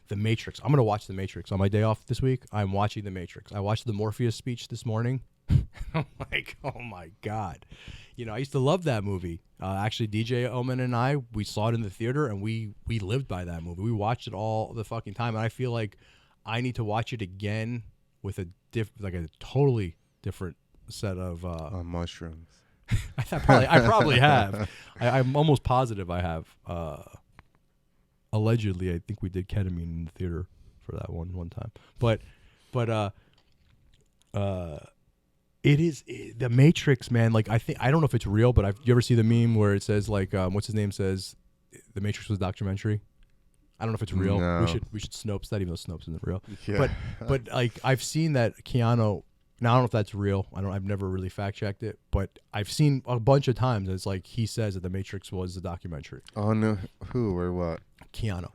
The Matrix. I'm gonna watch The Matrix on my day off this week. I'm watching The Matrix. I watched the Morpheus speech this morning. I'm like, oh my god. You know, I used to love that movie. Actually, DJ Omen and I, we saw it in the theater, and we lived by that movie. We watched it all the fucking time, and I feel like I need to watch it again with a totally different set of mushrooms. I probably have. I'm almost positive I have. Allegedly, I think we did ketamine in the theater for that one time. But it is The Matrix, man. Like I don't know if it's real, but you ever see the meme where it says like what's his name says The Matrix was a documentary? I don't know if it's real. No. We should Snopes that, even though Snopes isn't real. Yeah. But like I've seen that Keanu. Now I don't know if that's real. I've never really fact checked it, but I've seen a bunch of times it's like he says that The Matrix was a documentary. Oh no, who or what? Keanu.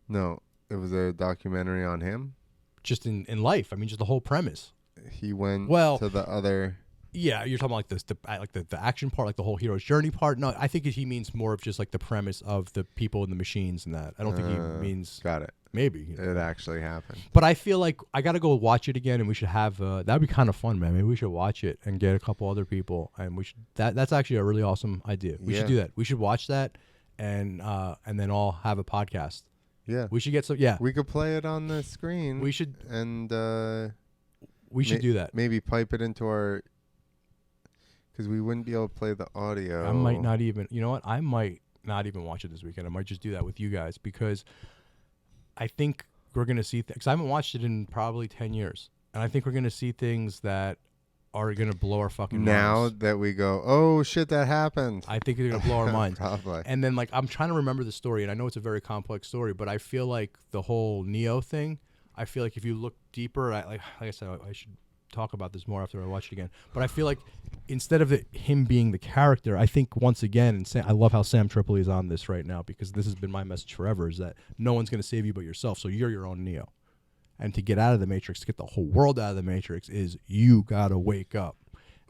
No, it was a documentary on him. Just in life. I mean, just the whole premise. He went to the other. Yeah, you're talking about like the action part, like the whole hero's journey part. No, I think he means more of just like the premise of the people and the machines and that. I don't think he means. Got it. Maybe it actually happened. But I feel like I got to go watch it again, and we should have that'd be kind of fun, man. Maybe we should watch it and get a couple other people, and we should. That's actually a really awesome idea. We should do that. We should watch that, and then all have a podcast. Yeah, we should get some. Yeah, we could play it on the screen. We should, and we should do that. Maybe pipe it into our, because we wouldn't be able to play the audio. I might not even. You know what? I might not even watch it this weekend. I might just do that with you guys because I think we're gonna see things. I haven't watched it in probably 10 years, and I think we're gonna see things that are gonna blow our fucking minds. Now that we go, oh shit, that happened. I think they're gonna blow our minds. Probably. And then like I'm trying to remember the story, and I know it's a very complex story, but I feel like the whole Neo thing. I feel like if you look deeper, like I said, I should talk about this more after I watch it again. But I feel like instead of him being the character, I think once again, and I love how Sam Tripoli is on this right now because this has been my message forever: is that no one's gonna save you but yourself. So you're your own Neo. And to get out of the Matrix, to get the whole world out of the Matrix, is you gotta wake up.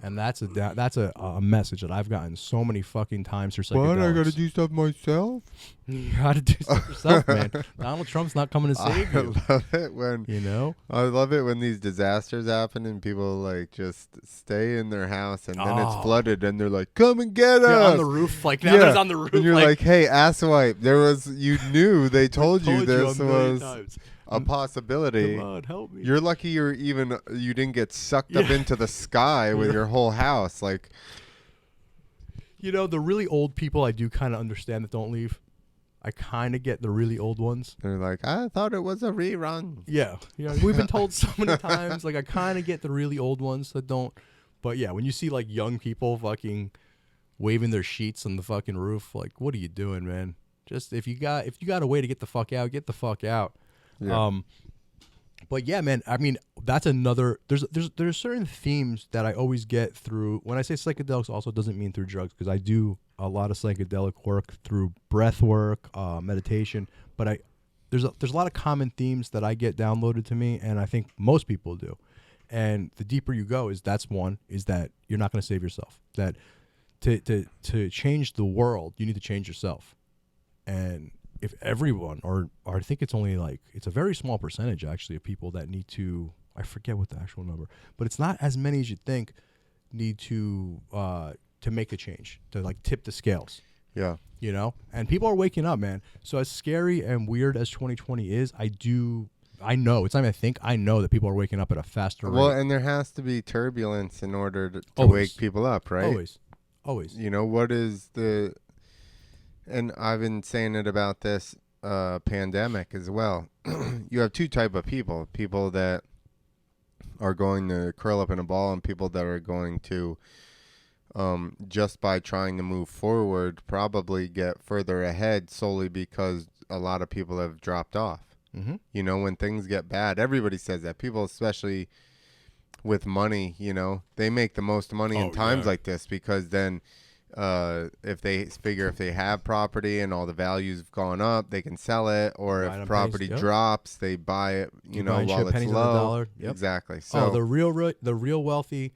And that's a message that I've gotten so many fucking times through psychedelics. What? I gotta do stuff myself? You gotta do stuff yourself, man. Donald Trump's not coming to save you. I love it when I love it when these disasters happen and people like just stay in their house and then it's flooded and they're like, "Come and get us!" On the roof, like now there's on the roof. And you're like, "Hey, asswipe, you knew they told you this was a possibility. Come on, help me." You're lucky you didn't get sucked up into the sky with your whole house. Like, you know, the really old people I do kind of understand that don't leave. I kind of get the really old ones. They're like, I thought it was a rerun. Yeah, we've been told so many times. Like, I kind of get the really old ones that don't. But yeah, when you see like young people fucking waving their sheets on the fucking roof, like, what are you doing, man? Just if you got a way to get the fuck out, get the fuck out. Yeah. But yeah, man, I mean, that's another, there's certain themes that I always get through. When I say psychedelics, also doesn't mean through drugs, because I do a lot of psychedelic work through breath work, meditation, but there's a lot of common themes that I get downloaded to me, and I think most people do. And the deeper you go, that's that you're not going to save yourself. That to change the world, you need to change yourself. And if everyone, or I think it's only like, it's a very small percentage actually of people that need to, I forget what the actual number, but it's not as many as you'd think, need to make a change, to like tip the scales. Yeah. You know? And people are waking up, man. So as scary and weird as 2020 is, I know, it's not even I think, I know that people are waking up at a faster rate. Well, and there has to be turbulence in order to wake people up, right? Always. You know, what is and I've been saying it about this pandemic as well. You have two type of people that are going to curl up in a ball and people that are going to, just by trying to move forward, probably get further ahead solely because a lot of people have dropped off. Mm-hmm. You know, when things get bad, everybody says that. People, especially with money, you know, they make the most money in times like this because then if they have property and all the values have gone up, they can sell it, or if property drops, they buy it, while it's low. Yep. Exactly. So the real wealthy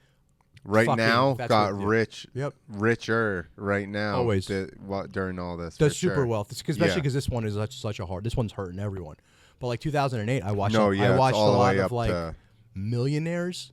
right fucking, now that's got what- yeah. rich, Yep. richer right now. Always. During all this. The for super sure. wealth, especially Yeah. because this one is such a hard. This one's hurting everyone. But like 2008, I watched. No, yeah, I it's watched all a the lot way of up like to millionaires.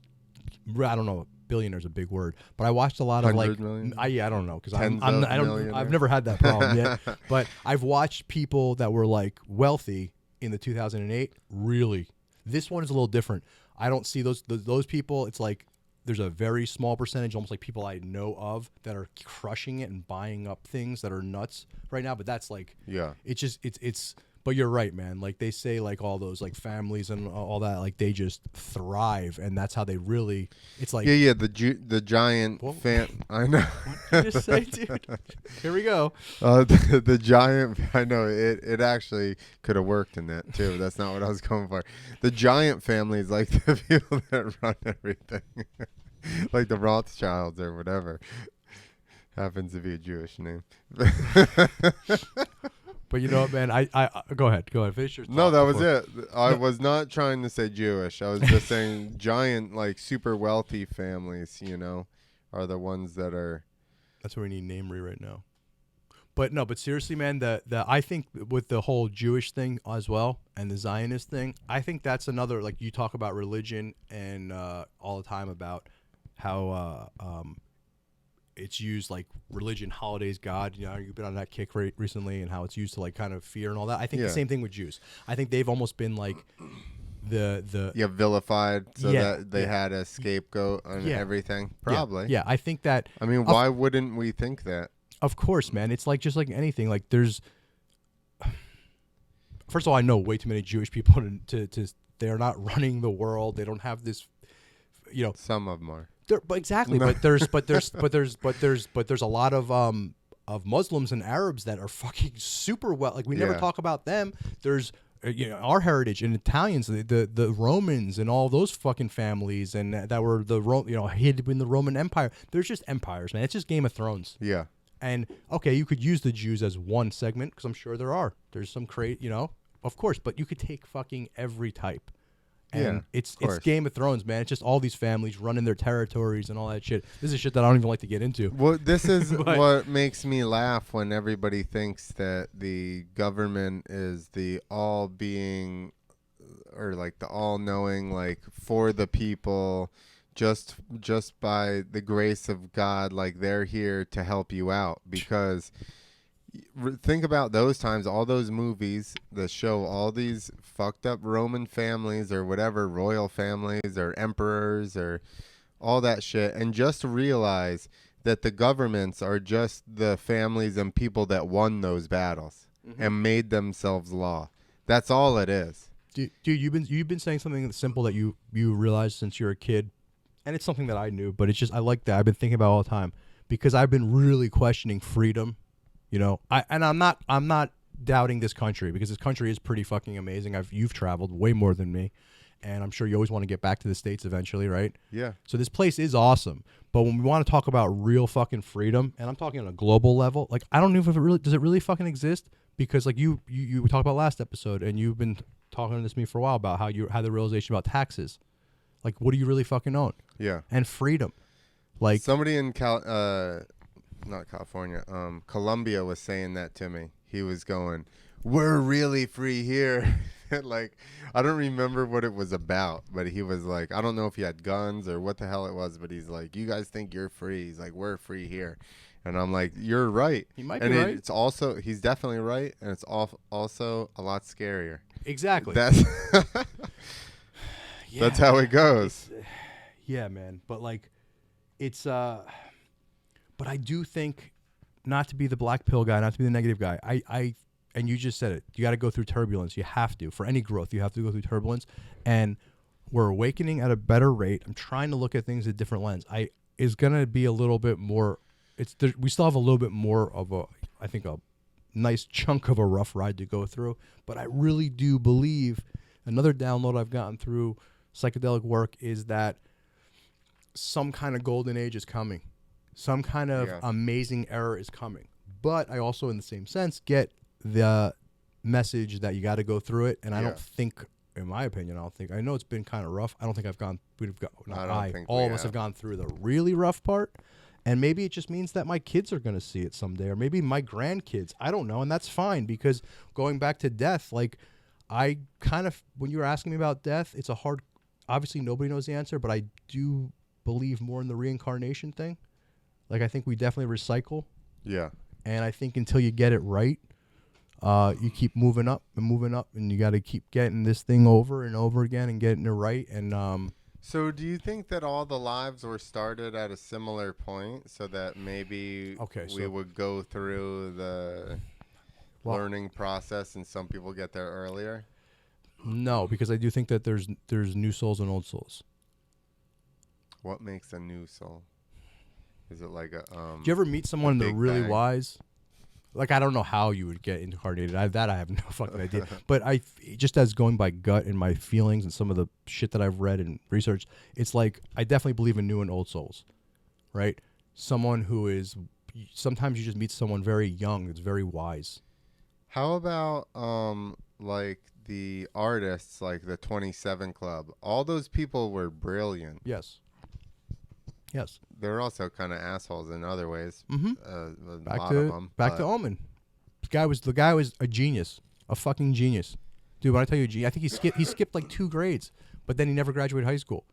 I don't know. Billionaire is a big word, but I watched a lot of like. 100 million? I don't know because Tens I of don't. I've millionaires? never had that problem yet. But I've watched people that were like wealthy in the 2008. Really, this one is a little different. I don't see those people. It's like there's a very small percentage, almost like people I know of, that are crushing it and buying up things that are nuts right now. But that's like, Yeah. it's just it's. But you're right, man. Like they say, like all those like families and all that, like they just thrive, and that's how they really. It's like Yeah. The giant Whoa. fan. I know. what did you just say, dude? Here we go. The giant. I know it actually could have worked in that too. That's not what I was going for. The giant family is like the people that run everything, like the Rothschilds or whatever. Happens to be a Jewish name. But you know what, man? I go ahead. Finish your No, thought that was before- it. I was not trying to say Jewish. I was just saying giant, like super wealthy families, are the ones that are. That's where we need namery right now. But no, but seriously, man, the I think with the whole Jewish thing as well and the Zionist thing, I think that's another, like you talk about religion and all the time about how it's used like religion, holidays, God. You've been on that kick recently, and how it's used to like kind of fear and all that. I think Yeah. the same thing with Jews. I think they've almost been like the Vilified so Yeah, that they yeah. had a scapegoat on Yeah. everything. yeah, Probably. Yeah, I think that. I mean, why wouldn't we think that? Of course, man. It's like just like anything. Like there's. First of all, I know way too many Jewish people to they're not running the world. They don't have this, Some of them are. But exactly. But there's a lot of Muslims and Arabs that are fucking super well. Like we never Yeah. talk about them. There's our heritage and Italians, the Romans and all those fucking families, and that were hid in the Roman Empire. There's just empires, man. It's just Game of Thrones. Yeah. And okay, you could use the Jews as one segment because I'm sure there's some of course, but you could take fucking every type. And Yeah, it's of course. Game of Thrones, man. It's just all these families running their territories and all that shit. This is shit that I don't even like to get into. Well, this is But- what makes me laugh when everybody thinks that the government is the all-being or like the all-knowing, like for the people, just by the grace of God, like they're here to help you out. Because think about those times, all those movies that show all these fucked up Roman families or whatever, royal families or emperors or all that shit, and just realize that the governments are just the families and people that won those battles and made themselves law. That's all it is. Dude, you've been saying something simple that you realized since you're a kid, and it's something that I knew, but it's just I like that. I've been thinking about it all the time because I've been really questioning freedom. I'm not doubting this country because this country is pretty fucking amazing. You've traveled way more than me, and I'm sure you always want to get back to the States eventually, right? Yeah. So this place is awesome, but when we want to talk about real fucking freedom, and I'm talking on a global level, like I don't know if it really does it really fucking exist because like you talked about last episode, and you've been talking to this to me for a while about how you had the realization about taxes, like what do you really fucking own? Yeah. And freedom, like Somebody in not California, Colombia was saying that to me. He was going, "We're really free here." Like, I don't remember what it was about, but he was like, I don't know if he had guns or what the hell it was, but he's like, "You guys think you're free?" He's like, "We're free here." And I'm like, "You're right." He might and be right. It's also, he's definitely right, and it's also a lot scarier. exactly. That's Yeah. that's how it goes. Yeah, man. But like, it's but I do think, not to be the black pill guy, not to be the negative guy. And you just said it. You got to go through turbulence. You have to. For any growth, you have to go through turbulence. And we're awakening at a better rate. I'm trying to look at things at a different lens. Is gonna be a little bit more. We still have a little bit more of a nice chunk of a rough ride to go through. But I really do believe another download I've gotten through psychedelic work is that some kind of golden age is coming. Some kind of amazing era is coming. But I also, in the same sense, get the message that you got to go through it. And I don't think in my opinion, I know it's been kind of rough. I don't think all of us have gone through the really rough part. And maybe it just means that my kids are going to see it someday, or maybe my grandkids. I don't know. And that's fine, because going back to death, like, I kind of, when you were asking me about death, it's a hard, obviously nobody knows the answer, but I do believe more in the reincarnation thing. Like, I think we definitely recycle. Yeah. And I think until you get it right, you keep moving up, and you got to keep getting this thing over and over again and getting it right. And so do you think that all the lives were started at a similar point, so that maybe we would go through the learning process and some people get there earlier? No, because I do think that there's new souls and old souls. What makes a new soul? Is it like a do you ever meet someone that's really wise? Like, I don't know how you would get incarnated. I have no fucking idea. But just as going by gut and my feelings and some of the shit that I've read and researched, it's like I definitely believe in new and old souls, right? Someone who is, sometimes you just meet someone very young that's very wise. How about like the artists, like the 27 Club? All those people were brilliant. Yes. They're also kind of assholes in other ways. Mm-hmm. Back to Omen. The guy was a genius, a fucking genius, dude. When I tell you, I think he skipped like 2 grades, but then he never graduated high school.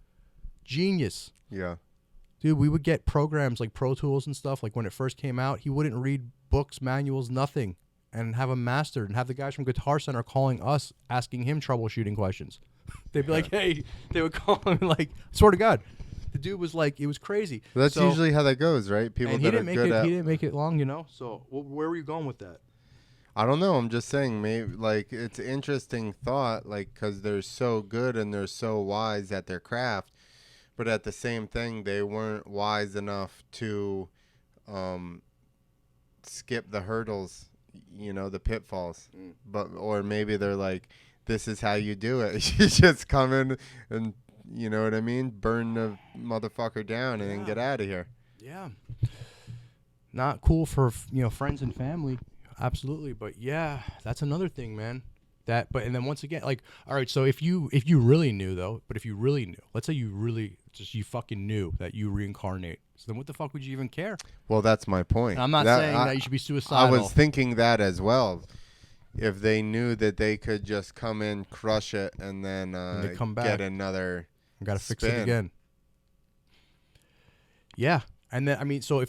Genius. Yeah. Dude, we would get programs like Pro Tools and stuff. Like when it first came out, he wouldn't read books, manuals, nothing, and have them mastered, and have the guys from Guitar Center calling us, asking him troubleshooting questions. They'd be like, "Hey," they would call him like, swear to God. The dude was like, it was crazy. That's usually how that goes, right? People that are good at... He didn't make it long, you know? So where were you going with that? I don't know. I'm just saying, maybe, like, it's an interesting thought, like, because they're so good and they're so wise at their craft. But at the same thing, they weren't wise enough to skip the hurdles, you know, the pitfalls. Or maybe they're like, this is how you do it. You just come in and... You know what I mean? Burn the motherfucker down and then get out of here. Yeah. Not cool for, friends and family. Absolutely. But yeah, that's another thing, man. And then once again, like, all right, so if you really knew though, let's say you fucking knew that you reincarnate. So then what the fuck would you even care? Well, that's my point. And I'm not saying that you should be suicidal. I was thinking that as well. If they knew that they could just come in, crush it, and then they come back. Get another... Got to fix it again. Yeah, and then so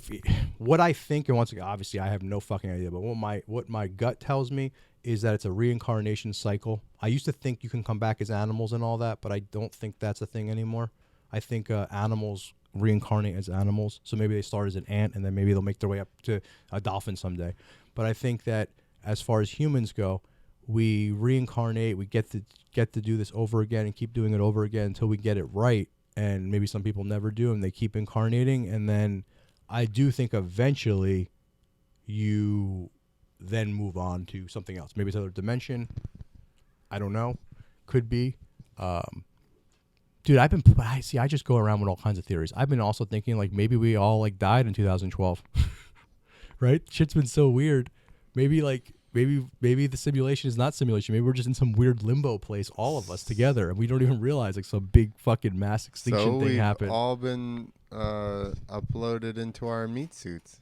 what I think, and once again, obviously I have no fucking idea, but what my gut tells me is that it's a reincarnation cycle. I used to think you can come back as animals and all that, but I don't think that's a thing anymore. I think animals reincarnate as animals, so maybe they start as an ant and then maybe they'll make their way up to a dolphin someday. But I think that as far as humans go, we reincarnate, we get to do this over again and keep doing it over again until we get it right. And maybe some people never do, and they keep incarnating. And then I do think eventually you then move on to something else. Maybe it's another dimension. I don't know. Could be. Dude, I just go around with all kinds of theories. I've been also thinking like maybe we all like died in 2012. Right? Shit's been so weird. Maybe the simulation is not simulation. Maybe we're just in some weird limbo place, all of us together, and we don't even realize like some big fucking mass extinction thing happened. So we've all been uploaded into our meat suits.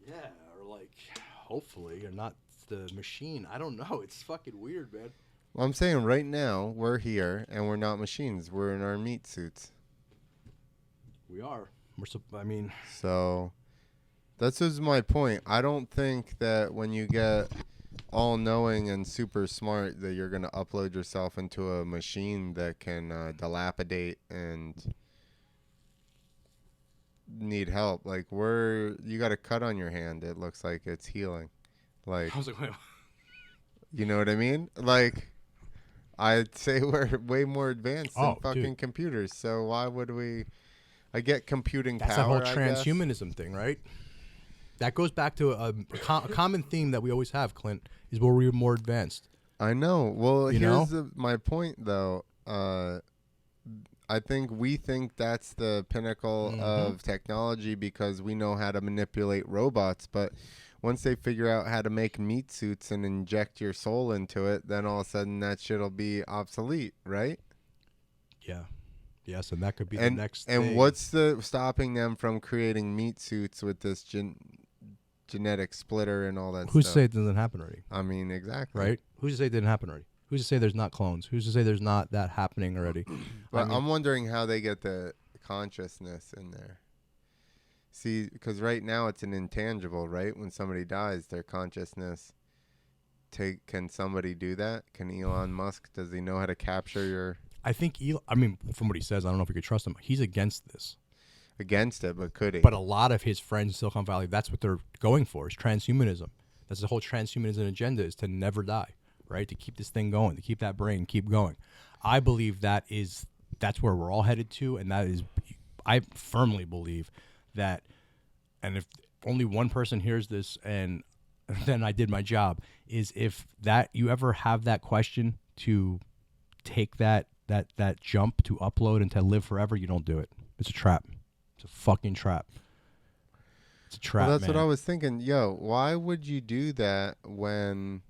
Yeah, or like hopefully, or not the machine. I don't know. It's fucking weird, man. Well, I'm saying right now we're here and we're not machines. We're in our meat suits. We are. So that's just my point. I don't think that when you get all-knowing and super smart that you're going to upload yourself into a machine that can dilapidate and need help. Like, you got a cut on your hand. It looks like it's healing. Like, I was like, wait. You know what I mean? Like, I'd say we're way more advanced than fucking computers. So why would we... I get computing That's power, that whole transhumanism thing, right? That goes back to a common theme that we always have, Clint, is where we're more advanced. I know. Well, here's my point, though. I think we think that's the pinnacle of technology because we know how to manipulate robots. But once they figure out how to make meat suits and inject your soul into it, then all of a sudden that shit'll be obsolete, right? Yeah. Yes, and that could be And the next and thing. what's the stopping them from creating meat suits with this genetic splitter and all that Who's to stuff? say it doesn't happen already? I mean, exactly. Right? Who's to say it didn't happen already? Who's to say there's not clones? Who's to say there's not that happening already? But I'm wondering how they get the consciousness in there. See, because right now it's an intangible, right? When somebody dies, their consciousness can somebody do that? Can Elon Musk, does he know how to capture your I think I mean, from what he says, I don't know if we could trust him. He's against this. against it, but could he? But a lot of his friends in Silicon Valley, that's what they're going for, is transhumanism. That's the whole transhumanism agenda, is to never die, right? To keep this thing going, to keep that brain keep going. I believe that's where we're all headed to, and that is, I firmly believe that, and if only one person hears this and then I did my job, is if that you ever have that question to take that jump to upload and to live forever, you don't do it. It's a trap. It's a fucking trap. It's a trap, Well, that's man. what I was thinking. Yo, why would you do that when,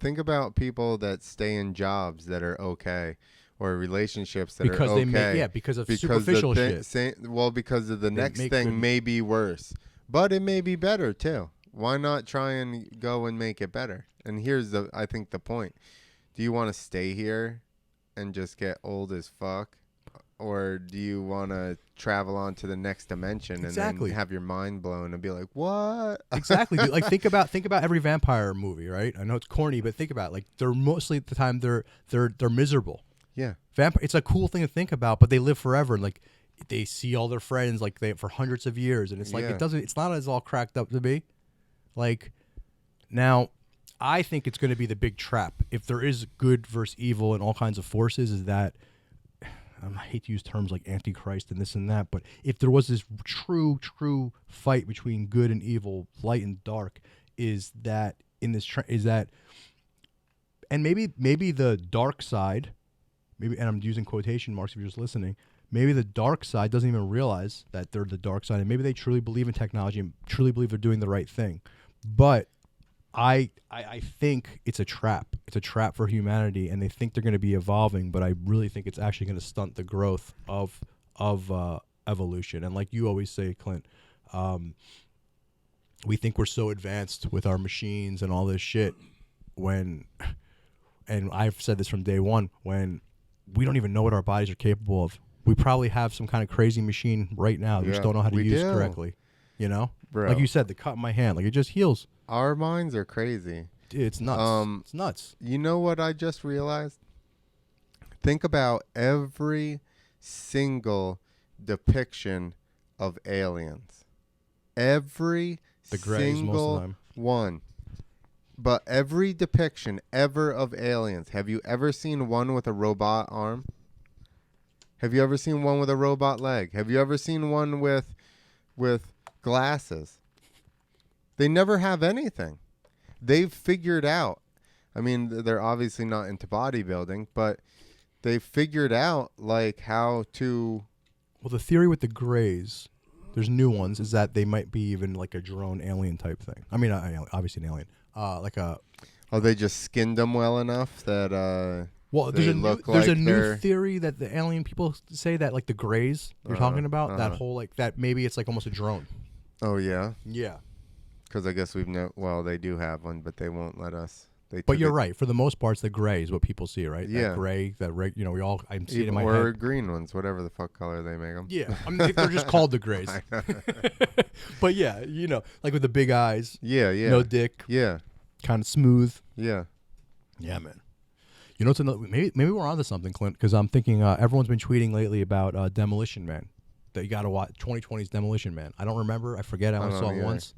think about people that stay in jobs that are okay, or relationships that Because are they okay. because of superficial shit. Because of the next make thing good- may be worse, but it may be better too. Why not try and go and make it better? And here's I think the point. Do you want to stay here and just get old as fuck? Or do you want to travel on to the next dimension Exactly. and then have your mind blown and be like, what? Exactly. Dude. Like think about every vampire movie, right? I know it's corny, but think about it. Like they're mostly at the time they're miserable. Yeah. It's a cool thing to think about, but they live forever, and like they see all their friends like for hundreds of years, and it's like Yeah. it's not as all cracked up to be. Like now, I think it's going to be the big trap. If there is good versus evil and all kinds of forces, is that I hate to use terms like antichrist and this and that, but if there was this true fight between good and evil, light and dark, is that in this and maybe the dark side, and I'm using quotation marks if you're just listening, maybe the dark side doesn't even realize that they're the dark side, and maybe they truly believe in technology and truly believe they're doing the right thing. But I think it's a trap. It's a trap for humanity, and they think they're going to be evolving, but I really think it's actually going to stunt the growth of evolution. And like you always say, Clint, we think we're so advanced with our machines and all this shit and I've said this from day one, when we don't even know what our bodies are capable of. We probably have some kind of crazy machine right now that we just don't know how to use correctly. You know? Bro. Like you said, the cut in my hand, like it just heals. Our minds are crazy. Dude, it's nuts. It's nuts. You know what I just realized? Think about every single depiction of aliens. Every The Greys most of the single time. one. But every depiction ever of aliens. Have you ever seen one with a robot arm? Have you ever seen one with a robot leg? Have you ever seen one with glasses? They never have anything. They've figured out. I mean, they're obviously not into bodybuilding, but they've figured out like how to. Well, the theory with the Greys, there's new ones, is that they might be even like a drone alien type thing. I mean, obviously an alien. Like a. Oh, they just skinned them well enough that. Well, they there's a new they're- theory that the alien people say that like the Greys you're talking about, that whole like that maybe it's like almost a drone. Oh yeah, Yeah. because I guess well, they do have one, but they won't let us. But you're right. For the most part, it's the gray is what people see, right? Yeah. That gray, we all, I see it in my or head. green ones, whatever the fuck color they make them. Yeah. I mean, they're just called the grays. But yeah, like with the big eyes, Yeah, yeah. no dick, Yeah, kind of smooth. yeah. Yeah, man. It's another, maybe we're onto something, Clint, because I'm thinking everyone's been tweeting lately about Demolition Man. That you got to watch 2020's Demolition Man. I don't remember. I forget. I only saw it once.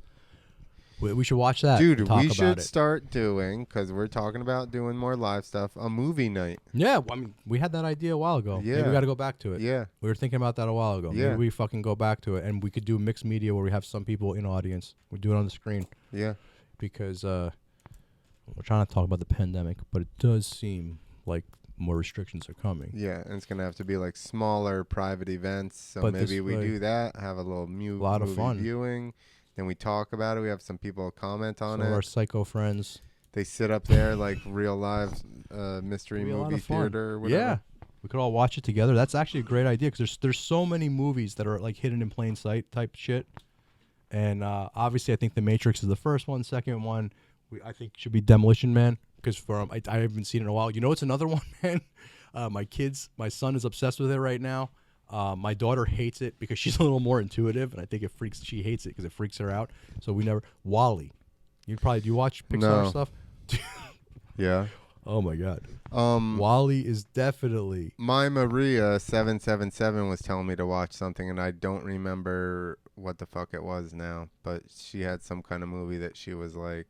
We should watch that. Dude, and talk we about should it. start doing, because we're talking about doing more live stuff, a movie night. Yeah, I mean, we had that idea a while ago. Yeah. Maybe we got to go back to it. Yeah. We were thinking about that a while ago. Yeah. Maybe we fucking go back to it, and we could do mixed media where we have some people in audience. We do it on the screen Yeah. because we're trying to talk about the pandemic, but it does seem like more restrictions are coming. Yeah, and it's going to have to be like smaller private events. So But maybe this we way- do that, have a little lot of movie fun. viewing, Then we talk about it. We have some people comment on Some of it. our psycho friends. They sit up there like real live mystery It'd be a lot movie of fun. theater or whatever. Yeah, we could all watch it together. That's actually a great idea because there's so many movies that are like hidden in plain sight type shit. And obviously, I think The Matrix is the first one. Second one, I think should be Demolition Man because I haven't seen it in a while. You know, it's another one, man. My son is obsessed with it right now. My daughter hates it because she's a little more intuitive, and I think she hates it because it freaks her out. So we never. Wall-E. Do you watch Pixar No. stuff? Yeah. Oh my god. Wall-E is definitely. My Maria 777 was telling me to watch something, and I don't remember what the fuck it was now. But she had some kind of movie that she was like,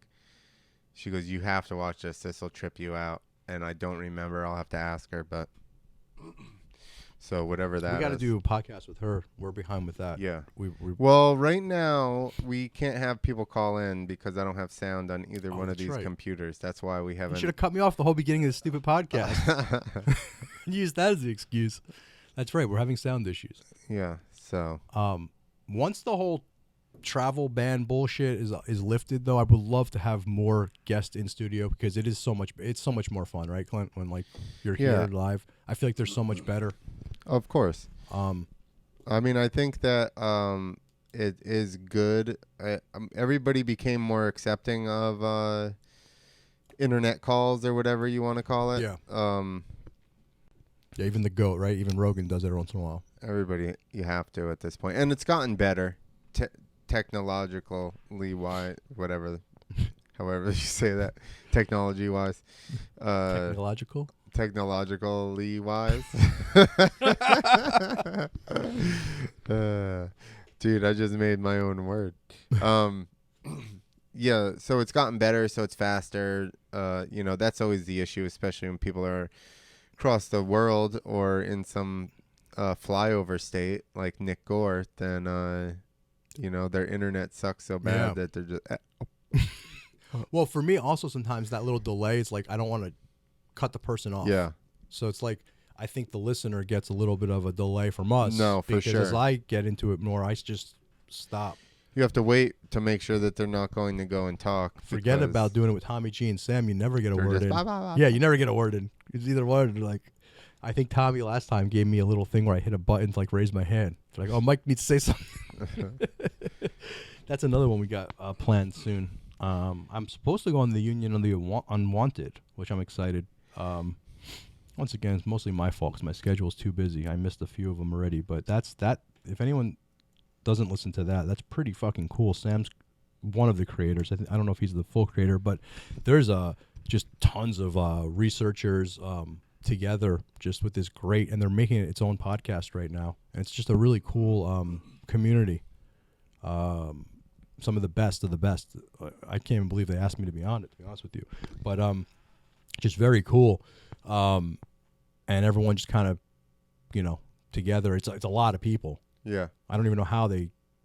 she goes, "You have to watch this. This will trip you out." And I don't remember. I'll have to ask her. But so whatever that. We got to is. do a podcast with her. We're behind with that. Yeah. We Well, right now we can't have people call in because I don't have sound on either one of that's these right. computers. That's why we You haven't. should have cut me off the whole beginning of this stupid podcast. Use that as the excuse. That's right. We're having sound issues. Yeah. So. Once the whole travel ban bullshit is lifted, though, I would love to have more guests in studio because it's so much more fun, right, Clint? When like you're Yeah. here live, I feel like they're so much better. Of course. I mean, I think that it is good. Everybody became more accepting of internet calls or whatever you want to call it. Yeah. Yeah, even the GOAT, right? Even Rogan does it every once in a while. Everybody, you have to at this point, and it's gotten better, technologically wise, whatever, however you say that, technology wise. Technological. Technologically wise. Dude, I just made my own word. Yeah, so it's gotten better, so it's faster. That's always the issue, especially when people are across the world or in some flyover state like Nick Gore. Then their internet sucks so bad that they're just Well, for me also sometimes that little delay is like I don't want to cut the person off. yeah. So it's like I think the listener gets a little bit of a delay from us. No, for because as sure. I get into it more, I just stop. You have to wait to make sure that they're not going to go and talk. Forget because about doing it with Tommy G and Sam. You never get a they're word just in. blah, blah, blah, Yeah, you never get a word in. It's either one. Like, I think Tommy last time gave me a little thing where I hit a button to like raise my hand. It's like, oh, Mike needs to say something. That's another one we got planned soon. I'm supposed to go on the Union on the Unwanted, which I'm excited. Once again, it's mostly my fault because my schedule is too busy. I missed a few of them already, but that's that. If anyone doesn't listen to that, that's pretty fucking cool. Sam's one of the creators. I don't know if he's the full creator, but there's just tons of researchers together just with this great, and they're making it its own podcast right now. And it's just a really cool community. Some of the best of the best. I can't even believe they asked me to be on it, to be honest with you. But just very cool. And everyone just kind of, together. It's a lot of people. Yeah. I don't even know how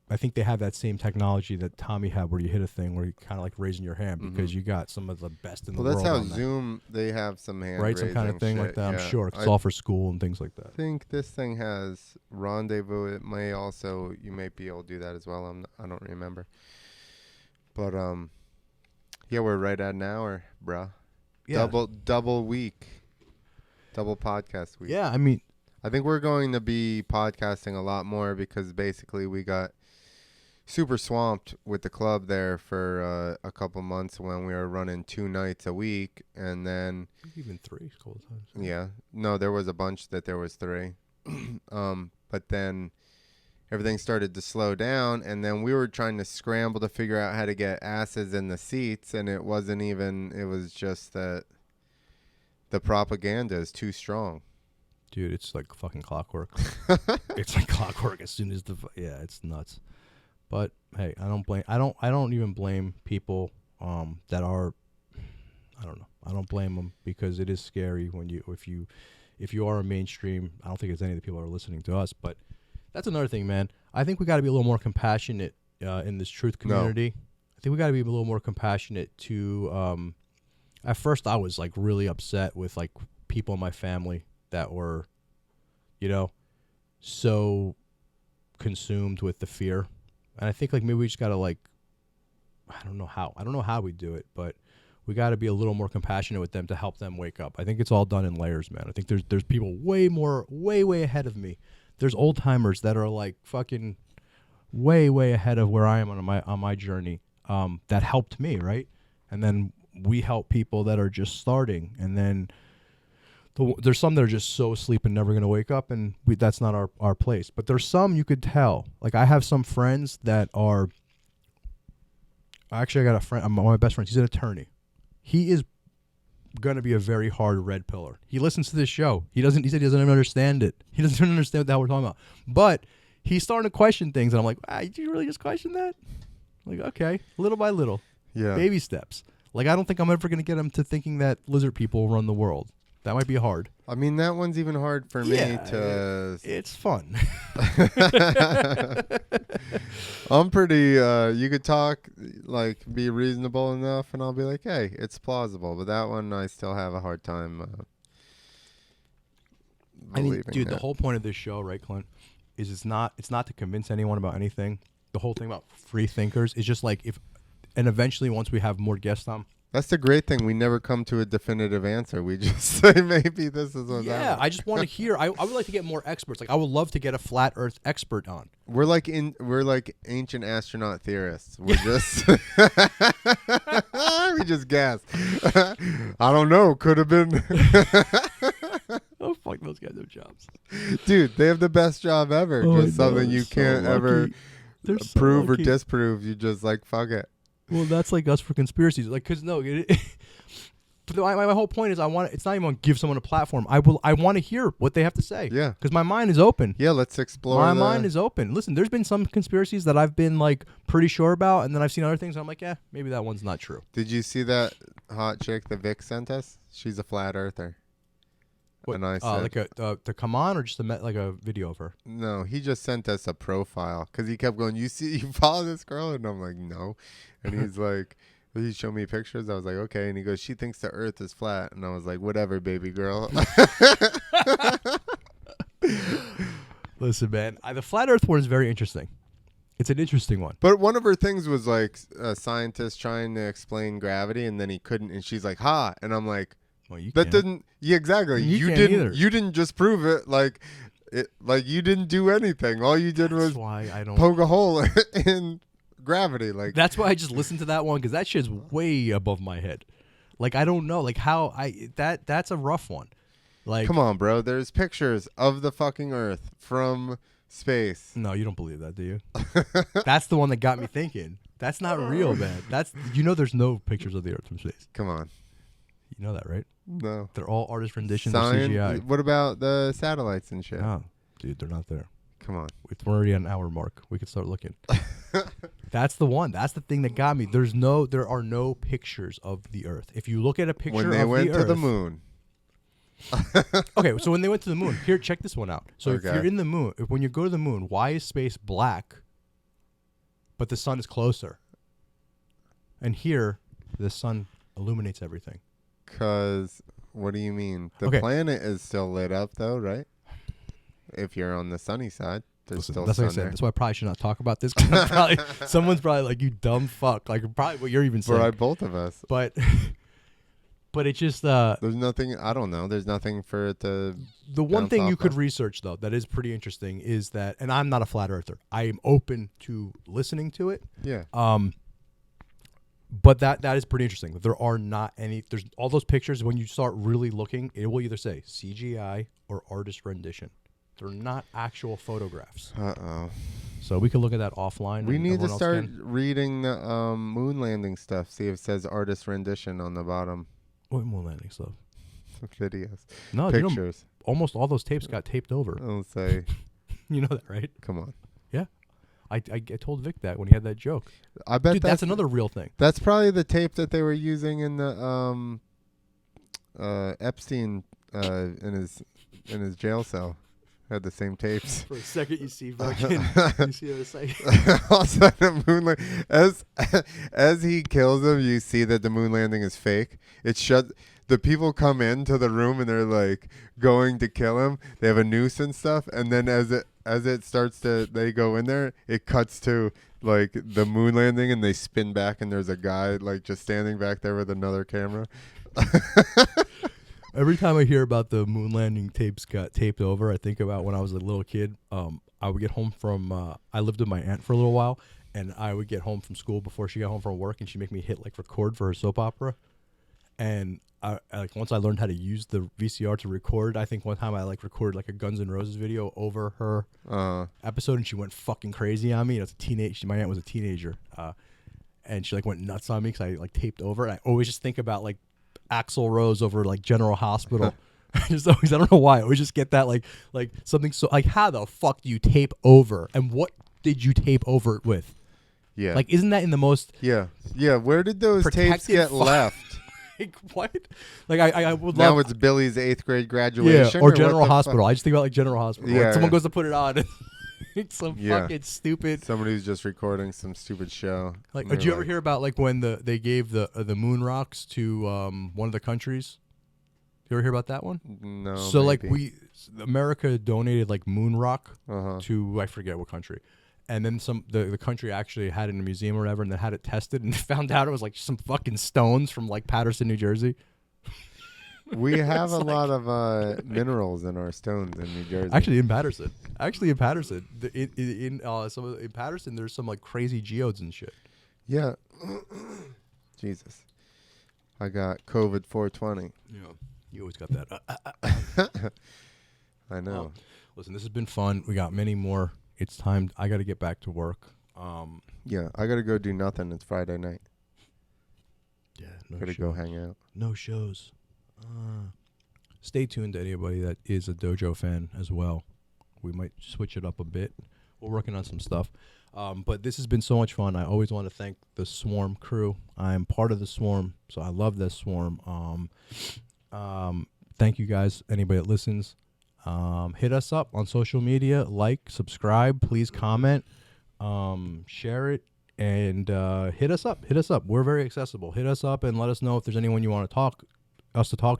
I think they have that same technology that Tommy had where you hit a thing where you kind of like raising your hand because you got some of the best in the world. Well, that's how on that. Zoom, they have some hand Right? Some kind of thing shit, like that, yeah. I'm sure. 'Cause it's I all for school and things like that. think this thing has rendezvous. It may also, you may be able to do that as well. I don't remember. But, yeah, we're right at an hour, bruh. Yeah. Double week. Double podcast week. Yeah, I mean, I think we're going to be podcasting a lot more because basically we got super swamped with the club there for a couple months when we were running 2 nights a week, and then even 3 a couple times. yeah, no, there was a bunch that there was 3, but then everything started to slow down, and then we were trying to scramble to figure out how to get asses in the seats, and it was just that the propaganda is too strong. Dude, it's like fucking clockwork. It's like clockwork as soon as it's nuts. But hey, I don't even blame people that are, I don't know. I don't blame them because it is scary when if you are a mainstream. I don't think it's any of the people that are listening to us, but that's another thing, man. I think we got to be a little more compassionate in this truth community. I think we got to be a little more compassionate to at first I was like really upset with like people in my family that were, so consumed with the fear And I think like maybe we just gotta like, I don't know how we do it, but we got to be a little more compassionate with them to help them wake up. I think it's all done in layers, man. I think there's people way ahead of me. There's old timers that are like fucking way ahead of where I am on my journey. That helped me, right? And then we help people that are just starting, and then there's some that are just so asleep and never gonna wake up, and that's not our place. But there's some you could tell. Like I have some friends that are. Actually, I got a friend. One of my best friends. He's an attorney. He is going to be a very hard red pillar. He listens to this show. He said he doesn't even understand it. He doesn't even understand what the hell we're talking about. But he's starting to question things, and I'm like, did you really just question that? I'm like, okay, little by little. Yeah. Baby steps. Like, I don't think I'm ever going to get him to thinking that lizard people run the world. That might be hard. I mean, that one's even hard for me to... It's fun. I'm pretty... you could talk, like, be reasonable enough, and I'll be like, hey, it's plausible. But that one, I still have a hard time believing dude, that. the whole point of this show, right, Clint, is it's not to convince anyone about anything. The whole thing about free thinkers is just like and eventually once we have more guests on, that's the great thing. We never come to a definitive answer. We just say maybe this is what's happening. I just want to hear. I would like to get more experts. Like I would love to get a flat Earth expert on. We're like ancient astronaut theorists. We're just we just guess. I don't know. Could have been. Oh fuck, those guys have jobs, dude. They have the best job ever. Just something you can't ever prove or disprove. You just like fuck it. Well, that's like us for conspiracies. Like, cause no, but my whole point is it's not even to give someone a platform. I want to hear what they have to say. Yeah. Because my mind is open. Yeah, let's explore. My mind is open. Listen, there's been some conspiracies that I've been like pretty sure about, and then I've seen other things, and I'm like, maybe that one's not true. Did you see that hot chick that Vic sent us? She's a flat earther. What, and I said, like to come on, or just like a video of her? No, he just sent us a profile because he kept going, you follow this girl? And I'm like, no. And he's like, he showed me pictures. I was like, okay. And he goes, she thinks the earth is flat. And I was like, whatever, baby girl. Listen, man, the flat earth one is very interesting. It's an interesting one. But one of her things was like a scientist trying to explain gravity, and then he couldn't. And she's like, ha. And I'm like, well, you that didn't. Yeah, exactly. You didn't. Either. You didn't just prove it. Like you didn't do anything. All you did was poke a hole in gravity. Like that's why I just listened to that one, because that shit's way above my head. Like I don't know. Like how that's a rough one. Like come on, bro. There's pictures of the fucking Earth from space. No, you don't believe that, do you? That's the one that got me thinking. That's not real, man. There's no pictures of the Earth from space. Come on. You know that, right? No. They're all artist renditions of CGI. What about the satellites and shit? Oh, dude, they're not there. Come on. We're already at an hour mark. We could start looking. That's the one. That's the thing that got me. There are no pictures of the Earth. If you look at a picture of the Earth. When they went to the moon. Okay, so when they went to the moon, here, check this one out. So if you're in the moon, when you go to the moon, why is space black, but the sun is closer? And here, the sun illuminates everything. Because, what do you mean? The planet is still lit up, though, right? If you're on the sunny side, there's still that's sun what I said. there. That's why I probably should not talk about this. Cause someone's probably like, you dumb fuck. Like, probably what you're even saying. For both of us. But it's just... there's nothing... I don't know. There's nothing for it to... The one thing you could research, though, that is pretty interesting is that... And I'm not a flat earther. I am open to listening to it. Yeah. But that is pretty interesting. There are not any... There's all those pictures, when you start really looking, it will either say CGI or artist rendition. They're not actual photographs. Uh-oh. So we can look at that offline. We need to start reading the moon landing stuff. See if it says artist rendition on the bottom. What moon landing stuff? Videos. No, pictures. Almost all those tapes got taped over. I'll say. You know that, right? Come on. Yeah. I told Vic that when he had that joke. I bet that's another real thing. That's probably the tape that they were using in the Epstein in his jail cell. Had the same tapes. For a second, you see fucking. You see what I'm saying? Also, the moon as he kills him, you see that the moon landing is fake. the people come into the room and they're like going to kill him. They have a noose and stuff, and then as it starts to, they go in there, it cuts to like the moon landing, and they spin back, and there's a guy like just standing back there with another camera. Every time I hear about the moon landing tapes got taped over, I think about when I was a little kid. I would get home from, I lived with my aunt for a little while, and I would get home from school before she got home from work, and she'd make me hit like record for her soap opera. And I like once I learned how to use the VCR to record, I think one time I like recorded like a Guns N' Roses video over her episode, and she went fucking crazy on me. And my aunt was a teenager, and she like went nuts on me because I like taped over. And I always just think about like Axl Rose over like General Hospital. I don't know why. I always just get that like something so like, how the fuck do you tape over, and what did you tape over it with? Yeah. Like, isn't that in the most Where did those tapes get left? Like, what? Like, I would now love... it's Billy's 8th grade graduation. Yeah, or General Hospital. I just think about, like, General Hospital. Yeah, like, someone goes to put it on. It's some fucking stupid... Somebody who's just recording some stupid show. Like, did you ever hear about, like, when they gave the moon rocks to one of the countries? You ever hear about that one? No, So, maybe. like, America donated, like, moon rock Uh-huh. to, I forget what country. And then the country actually had it in a museum or whatever, and then had it tested, and found out it was like some fucking stones from like Patterson, New Jersey. We have a lot of minerals in our stones in New Jersey. Actually, in Patterson, in Patterson, there's some like crazy geodes and shit. Yeah. Jesus. I got COVID 420. Yeah, you always got that. I know. Well, listen, this has been fun. We got many more. It's time. I got to get back to work. Yeah, I got to go do nothing. It's Friday night. Yeah, no Got to go hang out. No shows. Stay tuned to anybody that is a dojo fan as well. We might switch it up a bit. We're working on some stuff. But this has been so much fun. I always want to thank the Swarm crew. I'm part of the Swarm, so I love this Swarm. Thank you guys, anybody that listens. Hit us up on social media, like, subscribe, please comment, share it, and hit us up. We're very accessible. Hit us up and let us know if there's anyone you want to talk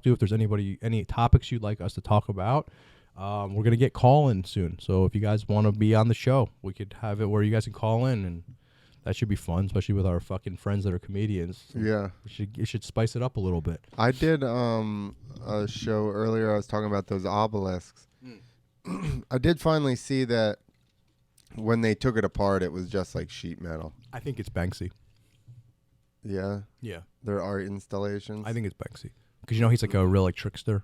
to, if there's any topics you'd like us to talk about. We're going to get call-in soon, so if you guys want to be on the show, we could have it where you guys can call in, and that should be fun, especially with our fucking friends that are comedians. Yeah. You should spice it up a little bit. I did a show earlier. I was talking about those obelisks. I did finally see that when they took it apart, it was just like sheet metal. I think it's Banksy. Yeah? Yeah. There are installations? I think it's Banksy. Because, he's like a real like trickster.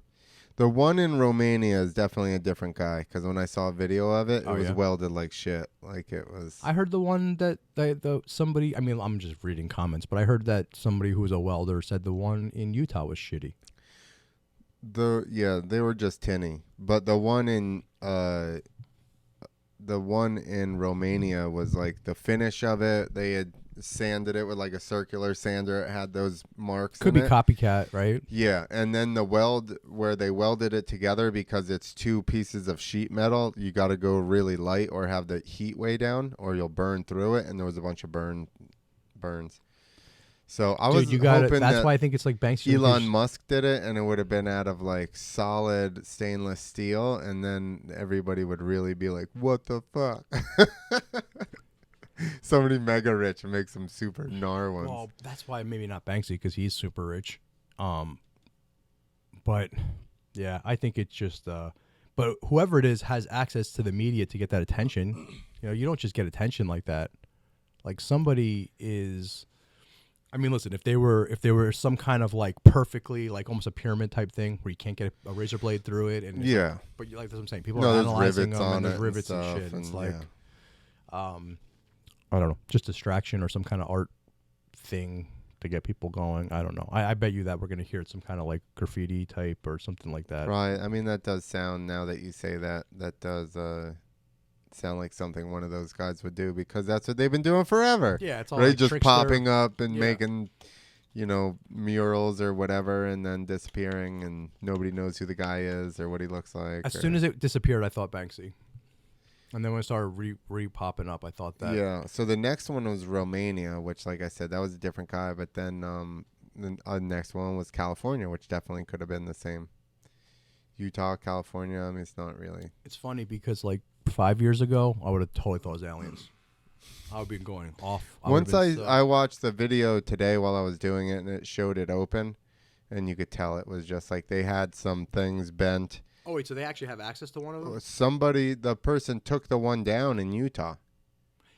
The one in Romania is definitely a different guy, because when I saw a video of it, it was welded like shit. Like it was... I heard the one that somebody... I mean, I'm just reading comments, but I heard that somebody who was a welder said the one in Utah was shitty. They were just tinny. But the one in Romania was like the finish of it. They had sanded it with like a circular sander. It had those marks. Could be copycat, right? Yeah, and then the weld where they welded it together, because it's two pieces of sheet metal, you got to go really light or have the heat way down, or you'll burn through it. And there was a bunch of burns. So I was hoping that's why I think it's like Banksy. Elon Musk did it, and it would have been out of like solid stainless steel, and then everybody would really be like, "What the fuck?" Somebody mega rich and make some super gnar ones. Well, that's why maybe not Banksy, because he's super rich. But yeah, I think it's just. But whoever it is has access to the media to get that attention. You don't just get attention like that. Like somebody is. I mean, listen, if they were some kind of like perfectly like almost a pyramid type thing where you can't get a razor blade through it, and yeah, but that's what I'm saying. People are analyzing them, and there's rivets and shit. And it's like, I don't know, just distraction or some kind of art thing to get people going. I don't know. I bet you that we're gonna hear some kind of like graffiti type or something like that. Right. I mean, that does sound, now that you say that, that does sound like something one of those guys would do, because that's what they've been doing forever. Yeah, it's all right, like just trickster. popping up and making, murals or whatever, and then disappearing, and nobody knows who the guy is or what he looks like. As soon as it disappeared, I thought Banksy, and then when it started popping up, I thought that. Yeah. So the next one was Romania, which, like I said, that was a different guy. But then the next one was California, which definitely could have been the same. Utah, California. I mean, it's not really. It's funny because like 5 years ago, I would have totally thought it was aliens. I would be going off. Once I watched the video today while I was doing it, and it showed it open, and you could tell it was just like they had some things bent. Oh wait, so they actually have access to one of them? The person took the one down in Utah.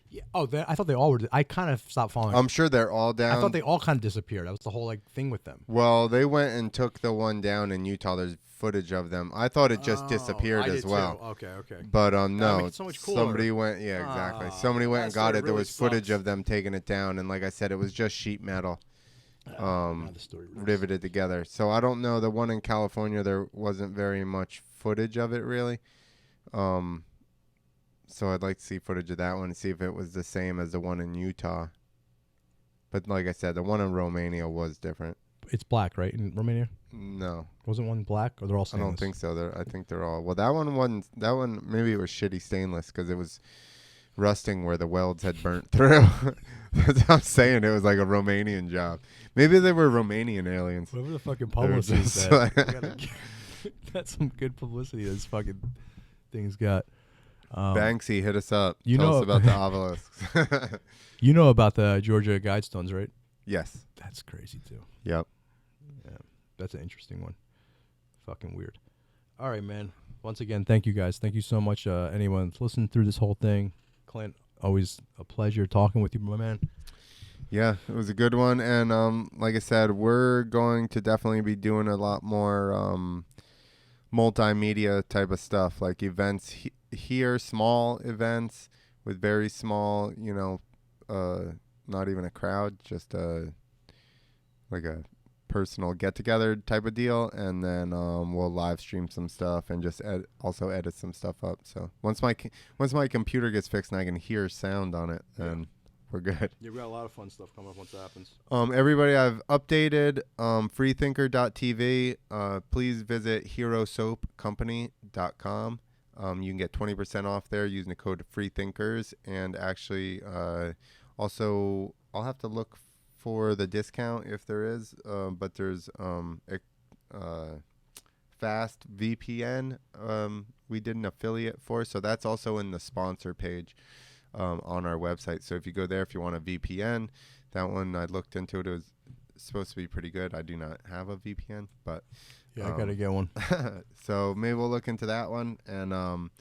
Yeah. Oh, I thought they all were. I kind of stopped following. I'm sure they're all down. I thought they all kind of disappeared. That was the whole like thing with them. Well, they went and took the one down in Utah. There's footage of them. I thought it just disappeared as well. Too. Okay. But no, make it so much cooler. Somebody went. Yeah, exactly. Somebody went and got it. There was footage of them taking it down, and like I said, it was just sheet metal, riveted together. So I don't know. The one in California, there wasn't very much footage of it really. So I'd like to see footage of that one and see if it was the same as the one in Utah. But like I said, the one in Romania was different. It's black, right, in Romania? No. Wasn't one black, or they're all stainless? I don't think so. I think they're all. Well, that one wasn't. That one maybe it was shitty stainless because it was rusting where the welds had burnt through. That's what I'm saying. It was like a Romanian job. Maybe they were Romanian aliens. Whoever the fucking publicist just that. That's some good publicity this fucking thing's got. Banksy, hit us up. You Tell know us about the obelisks. You know about the Georgia Guidestones, right? Yes. That's crazy too. Yep. Yeah, that's an interesting one. Fucking weird. All right, man. Once again, thank you guys. Thank you so much, anyone that's listened through this whole thing. Clint, always a pleasure talking with you, my man. Yeah, it was a good one. And like I said, we're going to definitely be doing a lot more multimedia type of stuff, like events here, small events with very small, not even a crowd, just like a personal get-together type of deal. And then we'll live stream some stuff and just also edit some stuff up. So once my computer gets fixed and I can hear sound on it, then we're good. Yeah, we got a lot of fun stuff coming up once it happens. Everybody, I've updated freethinker.tv. Please visit herosoapcompany.com. You can get 20% off there using the code FreeThinkers. And actually, also, I'll have to look for the discount if there is. But there's Fast VPN we did an affiliate for. So that's also in the sponsor page. On our website. So if you go there, if you want a VPN, that one I looked into it. It was supposed to be pretty good. I do not have a VPN, but yeah, I gotta get one. So maybe we'll look into that one. And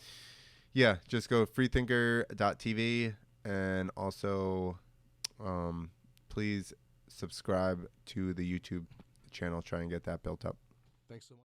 just go freethinker.tv, and also please subscribe to the YouTube channel. Try and get that built up. Thanks so much.